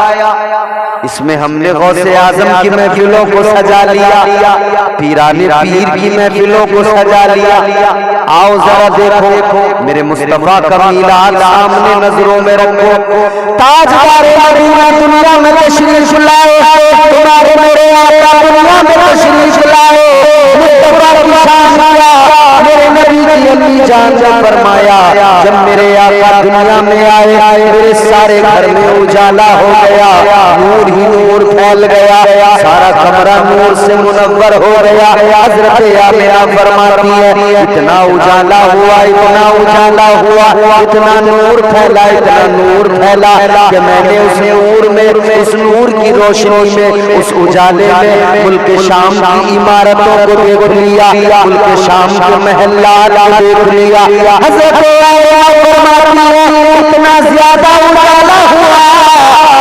Speaker 1: इसमें हमने गौसे आजम की महफिलों को सजा लिया, पीराने पीर की महफिलों को सजा लिया। आओ जरा देखो मेरे मुस्तफा का मीलाद सामने नजरों में रखो, ताजदार मदीना दुनिया में तशरीफ लाए, तुम्हारे मेरे आका दुनिया में तशरीफ लाए, मुस्तफा की शान किया, मेरे नबी की अम्मी जान ने फरमाया, जब मेरे आका दुनिया में आए मेरे सारे घर में उजाला हो गया, नूर ही नूर फैल गया, सारा कमरा नूर से मुनव्वर हो गया। हजरत आमिना फरमाती है, इतना उजाला हुआ, इतना उजाला हुआ, इतना नूर फैला, इतना नूर फैला कि मैंने उस नूर में, उस नूर की रोशनी में, उस उजाले में मुल्क शाम की इमारतों को देख लिया, मुल्क शाम के महल्लात को देख लिया। हजरत इतना ज्यादा उजाला हुआ,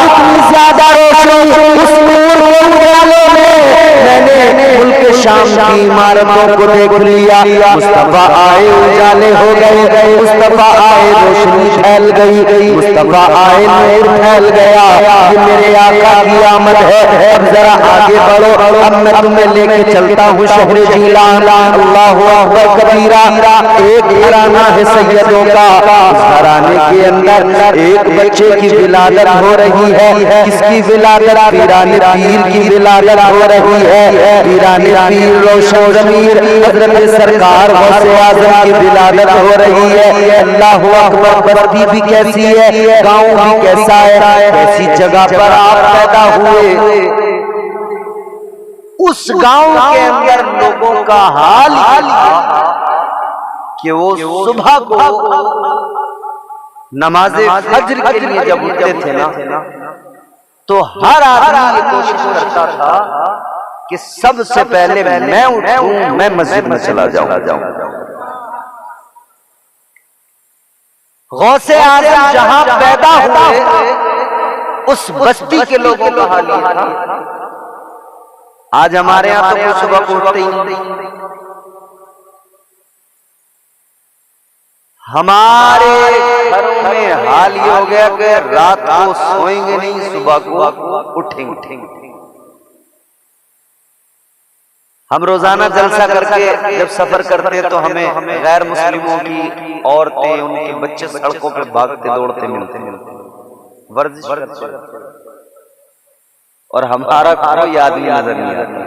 Speaker 1: इतनी ज्यादा रोशनी उस नूर के उजाले में, मैंने मुल्क शाम की इमारतों को देख लिया। मुस्तफा आए उजाले हो गए, मुस्तफा आए रोशनी फैल गई, मुस्तफा आए नूर फैल गया। ये मेरे आका की आमद है। अब जरा आगे बढ़ो, अब मैं तुम्हें लेके चलता हूँ शहर जीलान। अल्लाहु अकबर कबीरा। एक घराना है सैयदों का, उस घराने के अंदर एक बच्चे की विलादत हो रही है। किसकी विलादत? पीराने पीर की विलादत हो रही है। पीराने पीर रोशन ज़मीर हज़रत सरकार गौसे आज़म की विलादत हो रही है। अल्लाहु अकबर। बस्ती भी कैसी है, गांव भी कैसा है, कैसी जगह पर आप पैदा हुए। उस गांव के अंदर लोगों का हाल कि वो सुबह को नमाज़े फज्र के लिए जब उठते थे ना, तो हर आदमी ये कोशिश करता था कि सबसे पहले मैं उठूं, मैं मस्जिद में चला जाऊं। गौसे आज़म जहां पैदा हुए उस बस्ती के लोगों का हाल ये था। आज हमारे यहाँ तो कुछ सुबह को उठते ही नहीं, हमारे घरों में हाल ये हो गया कि रात को सोएंगे नहीं, सुबह को उठेंगे। हम रोजाना जलसा करके जब सफर करते तो हमें गैर मुस्लिमों की औरतें, उनके बच्चे सड़कों पर भागते दौड़ते मिलते, वर्जिश करते, और हमारा कोई आदमी नजर नहीं आता।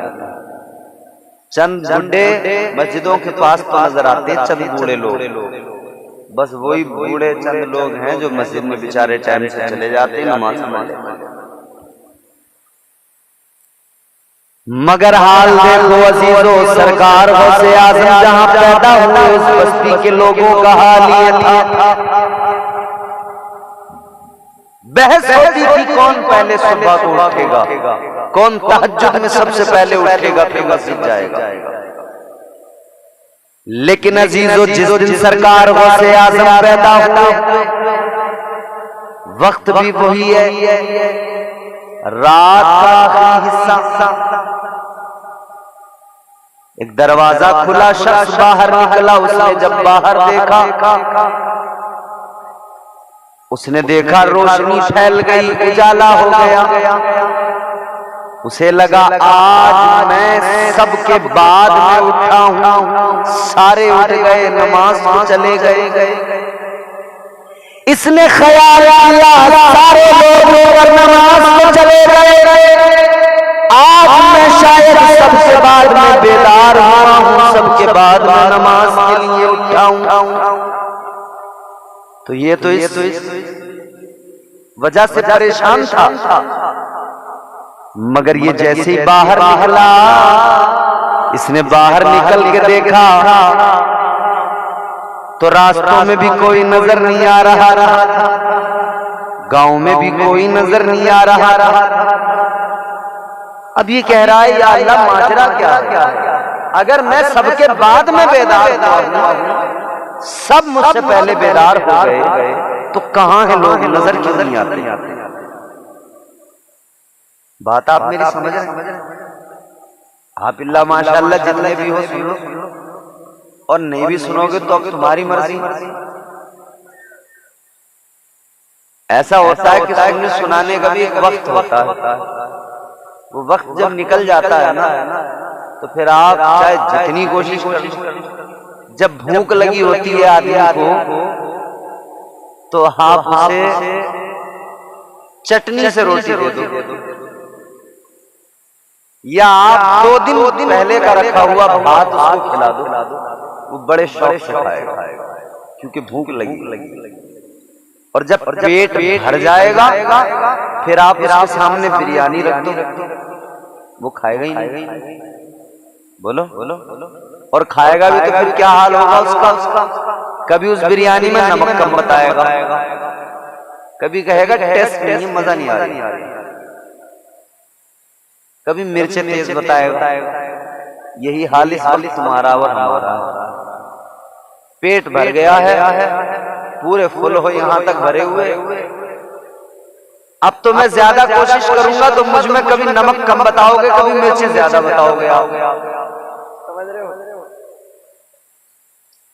Speaker 1: चंद बुढ़े मस्जिदों के पास तो नजर आते, चंद बूढ़े लोग, बस वही बूढ़े चंद लोग हैं जो मस्जिद में बेचारे टाइम से चले जाते, नमाज पढ़ने। मगर हाल देखो अजीजों, सरकार गौसे आज़म जहां पैदा हुए उस बस्ती के लोगों का हाल ये था। बहस होती थी कौन पहले सुबह को उठेगा, कौन तहज्जुद में सबसे पहले उठेगा फिर मस्जिद जाएगा। लेकिन अजीजों, जिस दिन सरकार गौसे आज़म पैदा हुए वक्त भी वही है, रात का आखिरी हिस्सा। एक दरवाजा खुला, शख्स बाहर निकला। उसने जब बाहर देखा, उसने देखा रोशनी फैल गई, उजाला हो गया। उसे लगा आज मैं सबके बाद में उठा हूं, सारे उठ गए, नमाज को चले गए। इसने ख्याल किया सारे लोग ऊपर नमाज को चले गए, आज मैं शायद सबसे बाद में बेदार हुआ हूं, सबके बाद में नमाज के लिए उठा हूं। तो ये तो इस वजह से परेशान था। मगर ये जैसे ही बाहर निकला, इसने बाहर निकल के देखा तो रास्तों में भी कोई नजर नहीं आ रहा था, गांव में भी कोई नजर नहीं आ रहा था। अब ये कह रहा है या अल्लाह माजरा क्या है? अगर मैं सबके बाद में बेदार हुआ, सब मुझसे पहले बेदार हो गए, तो कहां है लोग, नजर क्यों नहीं आते? बात आप मेरी समझ रहे हैं? आप इल्ला माशाअल्लाह जितने भी हो सुनो, और नहीं भी सुनोगे तो अब तुम्हारी मर्जी। ऐसा होता है कि सुनने सुनाने का भी एक वक्त होता है, वो वक्त जब निकल जाता है ना, तो फिर आप चाहे जितनी कोशिश करो, जब भूख लगी होती है आदमी को, तो आप उसे चटनी से रोटी दे दो, या आप 2 दिन पहले का रखा हुआ भात उसको खिला दो, वो बड़े शौक से खाएगा, क्योंकि भूख लगी। और जब पेट भर जाएगा, फिर आप उसके सामने बिरयानी रख दो, वो खाएगा ही नहीं। बोलो। और खाएगा भी तो फिर क्या हाल होगा उसका? कभी उस बिरयानी में नमक कम बताएगा, कभी कहेगा टेस्ट नहीं, मजा नहीं आ रही, कभी मिर्चें तेज बताएगा। यही हाल तुम्हारा और हमारा। पेट भर गया है, पूरे फुल हो यहां तक भरे हुए, अब तो मैं ज्यादा कोशिश करूंगा तो मुझ में कभी नमक कम बताओगे, कभी मिर्चें ज्यादा बताओगे। समझ रहे हो?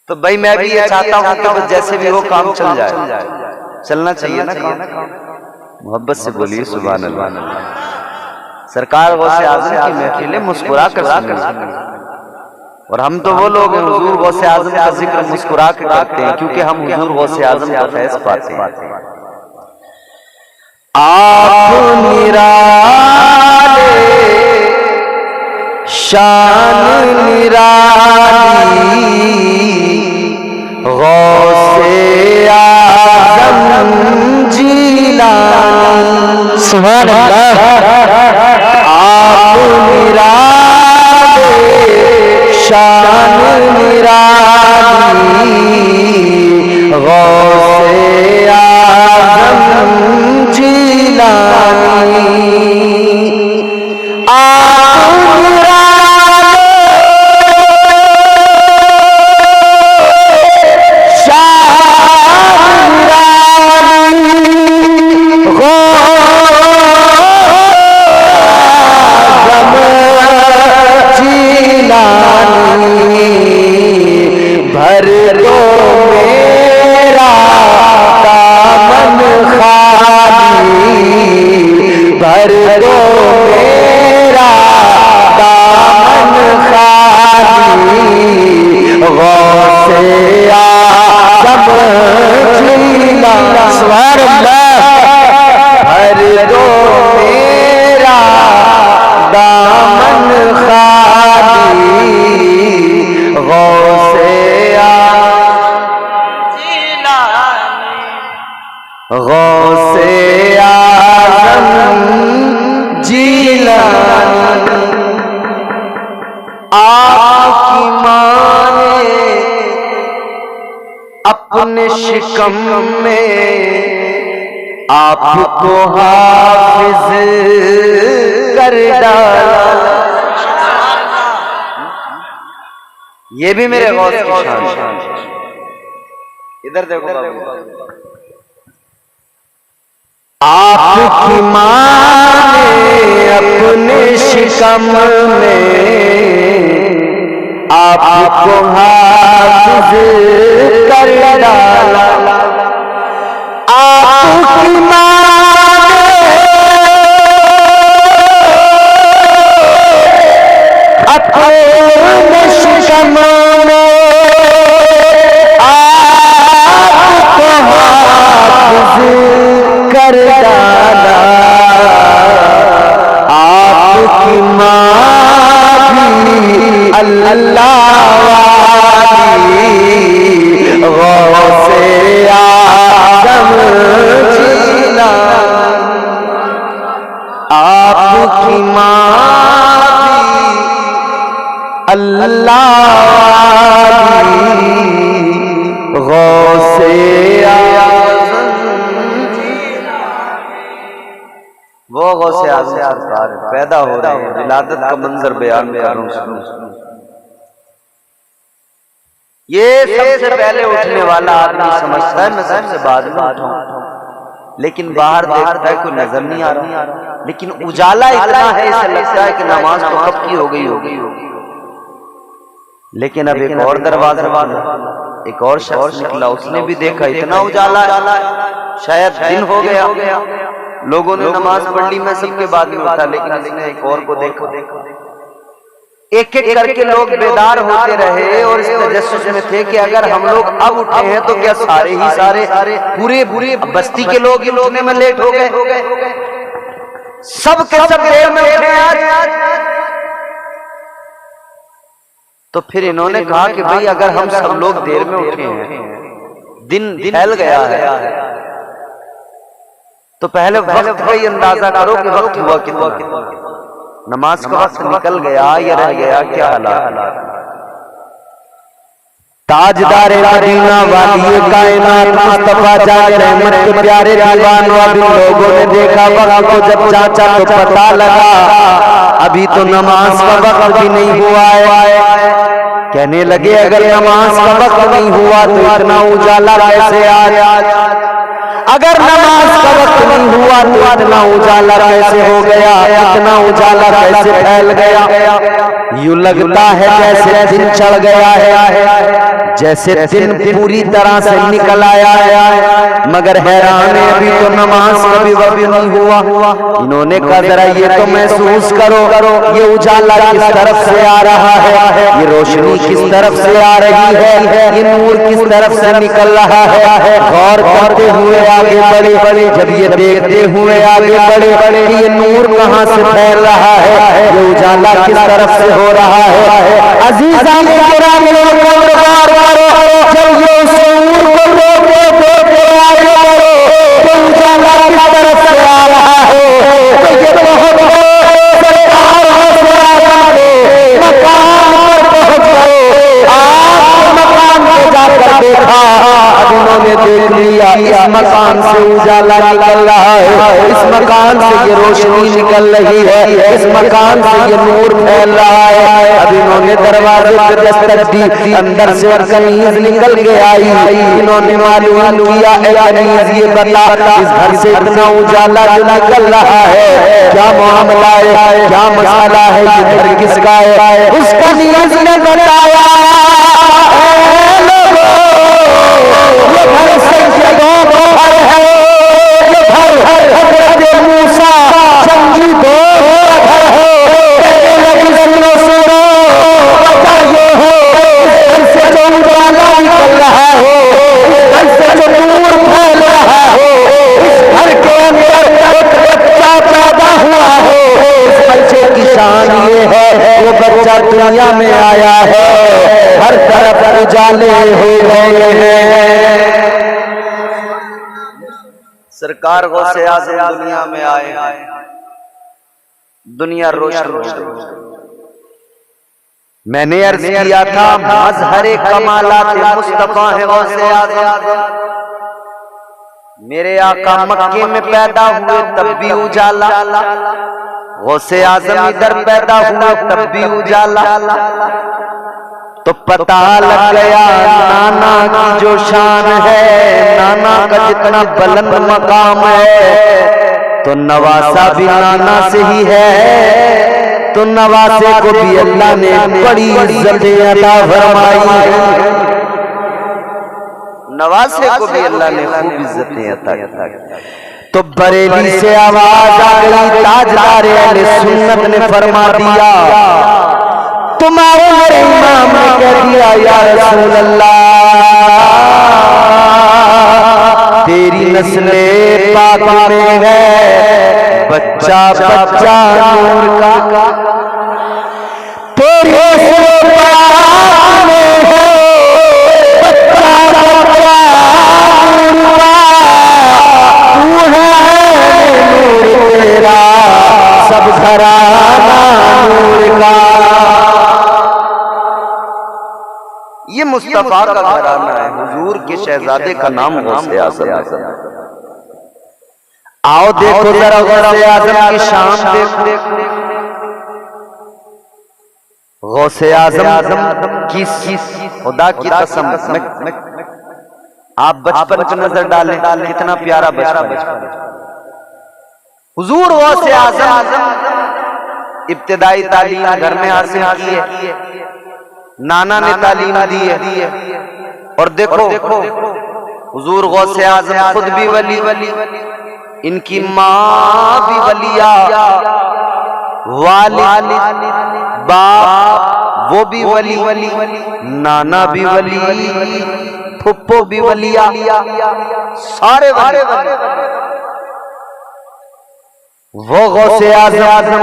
Speaker 1: तो भाई मैं भी ये चाहता हूं कि जैसे भी हो काम चल जाए, चलना चाहिए ना काम। मोहब्बत से बोलिए सुभान अल्लाह। सरकार गौसे आजम की महफिलें मुस्कुरा कर सुननी, और हम तो वो लोग हैं हुजूर गौसे आजम का जिक्र मुस्कुरा के करते हैं, क्योंकि हम हुजूर गौसे आजम का फैज़ पाते हैं। आप निराले शान निराली, गौसे आजम जीलानी,
Speaker 2: सुभान अल्लाह।
Speaker 1: आप निराले शान निराली, गौसे आजम जीलानी, आप निराले शान निराली, भर दो मेरा दामन खाली, भर दो मेरा दामन खाली, गौसे आजम जीलानी, सुभान अल्लाह। भर दो मेरा दामन खाली, गौसे गौसे आजम जीलानी। आपकी माँ ने अपने शिकम में आपको हाफिज कर डाला। ये भी मेरे गौस की शान। इधर देखो बाबू, आपकी माँ ने अपने शिकम में आपको हाफिज कर डाला। आपकी माँ ने
Speaker 3: अल्लाह वाली गौसे आज़म जीना आपकी माँ अल्लाह वाली गौसे आज़म जीना। वो गौसे आज़म सरकार पैदा हो रहे हैं, विलादत का मंजर बयान कर रहा हूं। ये सबसे पहले उठने वाला आदमी समझता है मैं सबसे बाद में उठाऊं, लेकिन बाहर देखता है कोई नजर नहीं आ रहा, लेकिन उजाला इतना है इसे लगता है कि नमाज तो कब की हो गई होगी। लेकिन अब एक और दरवाजा, एक और शख्स निकला, उसने भी देखा इतना उजाला शायद दिन हो गया, लोगों ने नमाज पढ़ ली, मैं सबके बाद में उठा, लेकिन इसने एक और को देखा। एक एक करके लोग बेदार होते रहे और इस तजस्सुस में थे कि अगर हम लोग अब उठे हैं तो क्या सारे ही सारे पूरे बस्ती के लोग ही उठने में लेट हो गए, सब के सब देर में उठे आज। तो फिर इन्होंने कहा कि भाई अगर हम सब लोग देर में उठे हैं, दिन फैल गया है, तो पहले वक्त का ही अंदाजा करो कि वक्त हुआ कितना, नमाज का वक्त निकल गया या रह गया, क्या हालात। ताजदार मदीना वाली कायनात मुस्तफा जाने रहमत के प्यारे दीवानों, अब लोगों ने देखा वक्त को जब चाचा तो पता लगा अभी तो नमाज का वक्त भी नहीं हुआ है। कहने लगे अगर नमाज का वक्त नहीं हुआ तो इतना उजाला कैसे आया, अगर नमाज का वक्त नहीं हुआ तो इतना उजाला कैसे हो गया, इतना उजाला कैसे फैल गया। यूं लगता है जैसे दिन चढ़ गया है, जैसे दिन पूरी तरह से निकल आया है, मगर हैरान है अभी तो नमाज का भी वक्त नहीं हुआ। इन्होंने कहा जरा ये तो महसूस करो, ये उजाला किस तरफ से आ रहा है, ये रोशनी किस तरफ से आ रही है, ये नूर किस तरफ से निकल रहा है। गौर करते हुए आगे बढ़े, जब ये देखते हुए आगे बढ़े कि ये नूर कहाँ से फैल रहा है, ये उजाला किस तरफ से हो रहा है। अजीज़ान किराम जब ये उस नूर को देखते आगे बढ़ो तो उजाला किस तरफ से आ रहा है। तो ये बहुत सरकार मकान पर पहुंच गए, आप मकान पे जाकर देखा, अब उन्होंने देख लिया इस मकान से उजाला निकल रहा है, इस मकान से ये रोशनी निकल रही है, इस मकान से ये नूर फैल रहा है। अब इन्होंने दरवाजे पर दस्तक दी, अंदर से कनीज निकल के आई। इन्होंने मालूम किया कनीज ये बता इस घर से इतना उजाला जो निकल रहा है क्या मामला है, क्या मसाला है, ये घर किसका है। उस कनीज ने बताया दुनिया में आया है, हर तरफ उजाले हो गए हैं। सरकार गौसे आज़म दुनिया में आए, दुनिया रोशन हो गई। मैंने अर्ज किया था मजहरे कमालात मुस्तफा है गौसे आज़म। मेरे आका मक्के में पैदा हुए तब भी उजाला, गौसे आज़म इधर पैदा हुआ तब भी उजाला। तो पता लग गया नाना की जो शान है, नाना का जितना बुलंद मकाम है, तो नवासा भी नाना से ही है। तो नवासे को भी अल्लाह ने बड़ी इज्जतें अता फरमाई, नवासे को भी अल्लाह ने खूब इज्जतें अता की। तो बरेली से आवाज आ गई, ताजदार अहले सुन्नत ने फरमा दिया, तुम्हारे मेरे इमाम ने कह दिया या रसूल अल्लाह तेरी नस्ले पाक में है बच्चा बच्चा नूर का, तेरी नस्ले पाक
Speaker 1: मुस्तफा का घराना है, हुजूर के शहजादे का नाम गौसे आजम है। आओ देखो जरा गौसे आजम की शान देखो। गौसे आजम की खुदा की कसम, आप बचपन पर नजर डालें, कितना प्यारा बचपन। हुजूर गौसे आजम इब्तिदाई तालीम घर में हासिल की है, नाना ने तालीम दी है। और देखो हुजूर गौसे आजम खुद भी वली, इनकी माँ भी वलिया, वालिद बाप वो भी वली, नाना भी वली, फुप्पो भी वलिया, सारे वली। वो गौसे आजम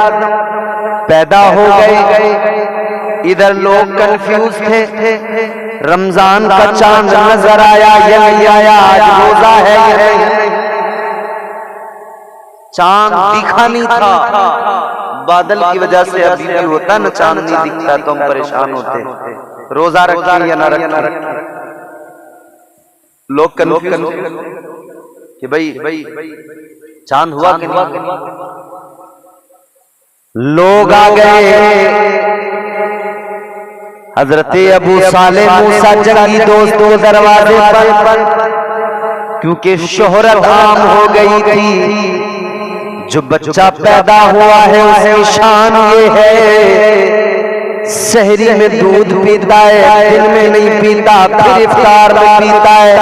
Speaker 1: पैदा हो गए, इधर लोग कंफ्यूज थे। रमजान का चांद नजर आया, यही आया, आज रोजा है यही। चांद दिखा नहीं था, बादल की वजह से अभी भी होता ना, चांद नहीं दिखता तो हम परेशान होते, रोजा रखें या ना रखें। लोग कंफ्यूज कि भाई चांद हुआ कि नहीं। लोग आ गए, हजरत अबू साले मूसा जंगी दोस्तों दरवाजे पर, क्योंकि शोहरत आम हो गई थी। जो बच्चा पैदा हुआ है उसकी शान ये है, सहरी में दूध पीता है, दिन में नहीं पीता, फिर इफ्तार में पीता है।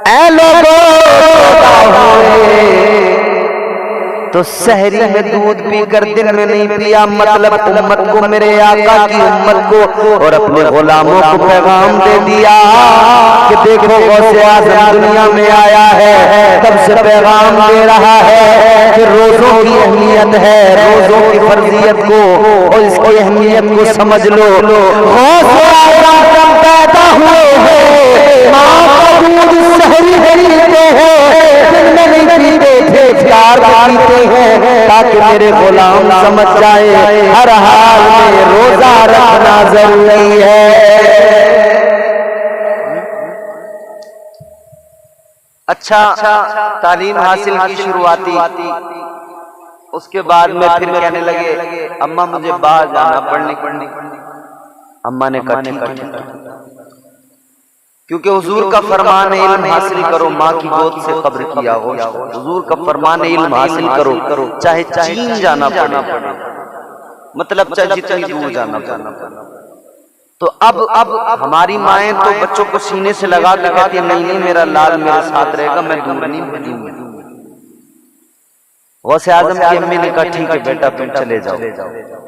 Speaker 1: ऐ लोगों तो सहरी में दूध पीकर दिन में नहीं पिया, मतलब उम्मत को, मेरे आका की उम्मत को और अपने गुलामों को पैगाम दे दिया कि देखो गौसे आजम दुनिया में आया है, तब से पैगाम दे रहा है कि रोजों की अहमियत है, रोजों की फर्जियत को और इसकी अहमियत को समझ लो। गौसे आजम पैदा हुए हैं, माँ का दूध सहरी पीते हैं, दिन में नहीं पीते थे, प्यार पीते हैं, ताकि मेरे गुलाम समझ जाए हर हाल में रोजा रखना जरूरी है। अच्छा तालीम हासिल की शुरुआती, उसके बाद में फिर कहने लगे अम्मा मुझे बाहर जाना पढ़ने। अम्मा ने कहा ठीक है, क्योंकि हुजूर का फरमान है इल्म हासिल करो, माँ की गोद से कब्र की आगोश। हुजूर का फरमान है इल्म हासिल करो, चाहे चीन जाना पड़े, मतलब चाहे जितनी दूर जाना पड़े। तो अब हमारी माएँ तो बच्चों को सीने से लगा के कहती है नहीं मेरा लाल मेरे साथ रहेगा, मैं दूर नहीं भेजूंगी। गौसे आजम की अम्मी ने कहा ठीक है बेटा तुम चले जाओ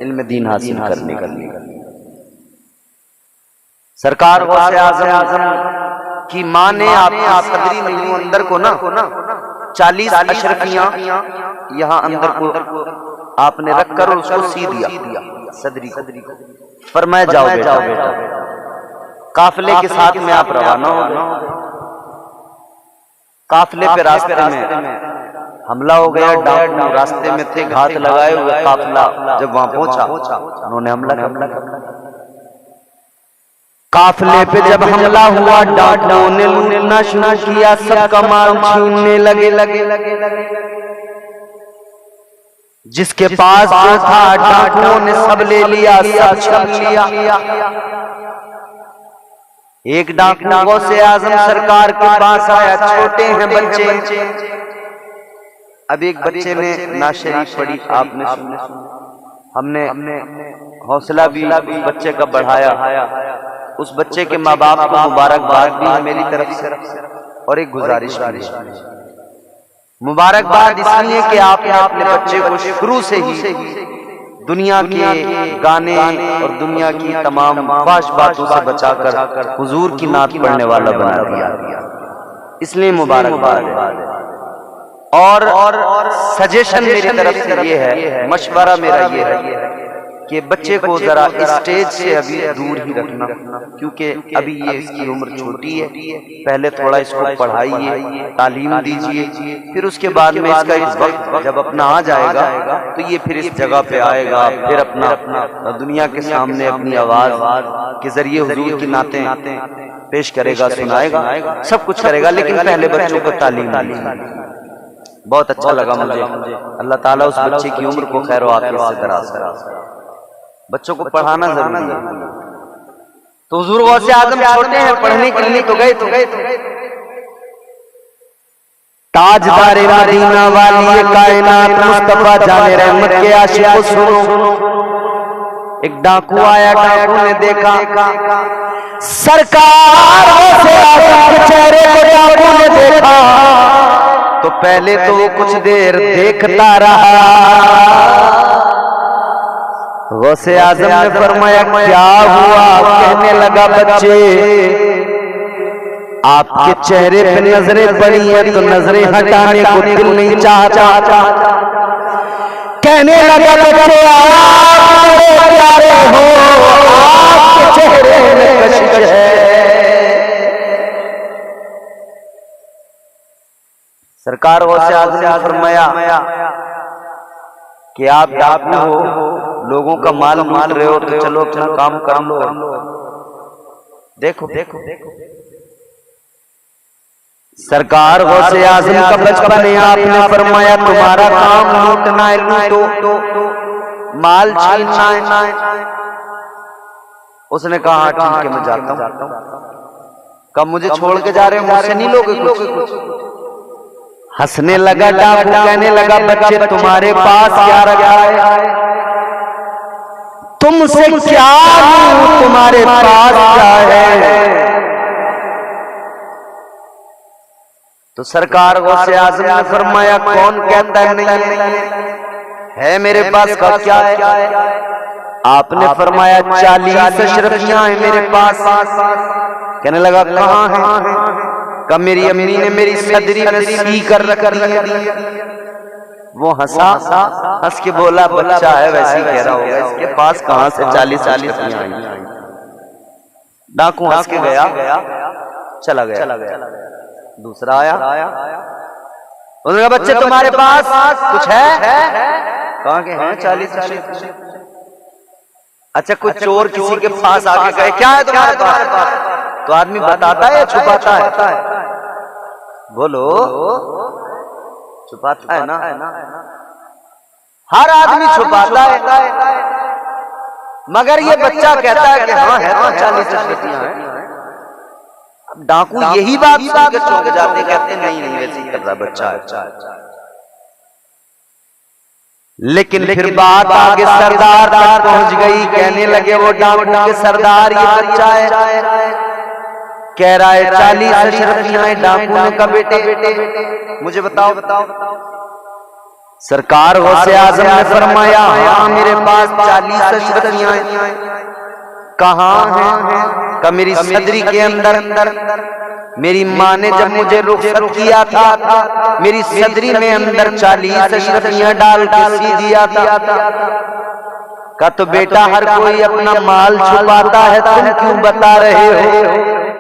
Speaker 1: इल्म दीन हासिल करने के लिए। सरकार गौसे आजम की माँ ने आप सदरी में अंदर को ना 40 अशरफियां यहाँ अंदर को आपने रखकर उसको सी दिया सदरी को। फरमाया जाओ बेटा, काफिले के साथ में आप रवाना हो गए। काफिले पे रास्ते में हमला हो गया, डाकू रास्ते में थे, घात लगाए हुए। काफिला जब वहां पहुंचा उन्होंने हमला कर। काफिले पे जब हमला हुआ डाकुओं ने लूटना शुरू किया, सबका माल छीनने लगे। जिसके पास जो था डाकुओं ने सब ले लिया, सब छीन लिया। एक डाकू गौसे आजम सरकार के पास आया, छोटे हैं बच्चे। अब एक बच्चे ने नाशरीफ पढ़ी, आपने सुना, हमने हौसला भी बच्चे का बढ़ाया। उस बच्चे के माँ बाप को मुबारकबाद भी है मेरी तरफ से, और एक गुजारिश भी। मुबारकबाद इसलिए कि आपने अपने बच्चे को शुरू से ही दुनिया के गाने और दुनिया की तमाम ख्वाहिश बातों से बचाकर हुजूर की नात पढ़ने वाला बना दिया, इसलिए मुबारकबाद है। और सजेशन मेरी तरफ से ये है, मशवरा मेरा ये है कि बच्चे को जरा स्टेज से अभी दूर ही रखना, क्योंकि अभी ये इसकी उम्र छोटी है। पहले थोड़ा इसको पढ़ाइए, तालीम दीजिए, फिर उसके बाद में इसका इस वक्त जब अपना आ जाएगा तो ये फिर इस जगह पे आएगा, फिर अपना दुनिया के सामने अपनी आवाज के जरिए हुजूर की नातें पेश करेगा, सुनाएगा, सब कुछ करेगा। लेकिन पहले बच्चों को तालीम दीजिए। बहुत अच्छा लगा मुझे। अल्लाह ताला उस बच्चे की उम्र को खैर आफियत से दराज करे। बच्चों को पढ़ाना जरूरी है। तो हुजूर गौसे आजम छोटे हैं, पढ़ने के लिए तो गए।
Speaker 3: ताजदारे मदीना वाली कायनात मुस्तफा जाने रहमत के आशिक सुनो। एक डाकू आया, डाकू ने देखा सरकार गौसे आजम के चेहरे को, डाकू ने देखा तो पहले तो वो कुछ देर देखता रहा। गौसे आजम ने फरमाया क्या हुआ? कहने लगा बच्चे आपके चेहरे पे नजरें पड़ी हैं तो नजरें हटाने को दिल नहीं चाहता। कहने लगा बच्चे आप मेरे प्यारे हो, आपके चेहरे में कशिश है।
Speaker 1: सरकार गौसे आजम ने फरमाया कि आप डाकू हो, लोगों का माल लूट रहे हो, तो चलो अपना काम कर लो। देखो
Speaker 3: सरकार गौसे आजम का बचपन है। आपने फरमाया तुम्हारा काम लूटना है, लूटो, माल छीनना है।
Speaker 1: उसने कहा ठीक है मैं जाता हूँ। कब मुझे छोड़ के जा रहे हो, मुझसे नहीं लोगे कुछ।
Speaker 3: हंसने लगा डाकू, कहने लगा बच्चे तुम्हारे पास क्या रखा है? तुमसे क्या लूं, तुम्हारे पास क्या है?
Speaker 1: तो सरकार गौसे आजम ने फरमाया कौन कहता है नहीं है मेरे पास का क्या है?
Speaker 3: आपने फरमाया 40 अशरफियां हैं मेरे पास।
Speaker 1: कहने लगा कहाँ है? कब मेरी अम्मी ने मेरी सदरी में सी कर रख दी। वो हंस के बोला बच्चा है वैसे ही कह रहा होगा, इसके पास कहां से 40 अशरफियां आई। डाकू हंस के गया, चला गया। दूसरा आया, उसने कहा बच्चे तुम्हारे पास कुछ है? कहाँ के हैं 40 अशरफियां? अच्छा कुछ चोर किसी के पास आके कहे क्या है तुम्हारे पास? तो आदमी बताता है या छुपाता है? बोलो, छुपाता है ना? हर आदमी छुपाता है, मगर ये बच्चा कहता है कि हाँ है तो 40 अशरफियां हैं। अब डाकू यही बात सुन के चौंक जाते, कहते नहीं वैसे ही कर रहा बच्चा है।
Speaker 3: लेकिन फिर बात आगे सरदार तक पहुंच गई। कहने लगे वो डाकू के सरदार ये बच्चा है, कह रहा है 40 अशरफियां हैं। डाकू ने कहा बेटे
Speaker 1: मुझे बताओ।
Speaker 3: सरकार गौसे आजम ने फरमाया हाँ मेरे पास 40 अशरफियां हैं। कहाँ हैं? का मेरी सदरी के अंदर। मेरी माँ ने जब मुझे रुखसत किया था मेरी सदरी में अंदर 40 अशरफियां डाल के सी दिया था। का तो बेटा हर कोई अपना माल छुपाता है, तुम क्यों बता रहे हो?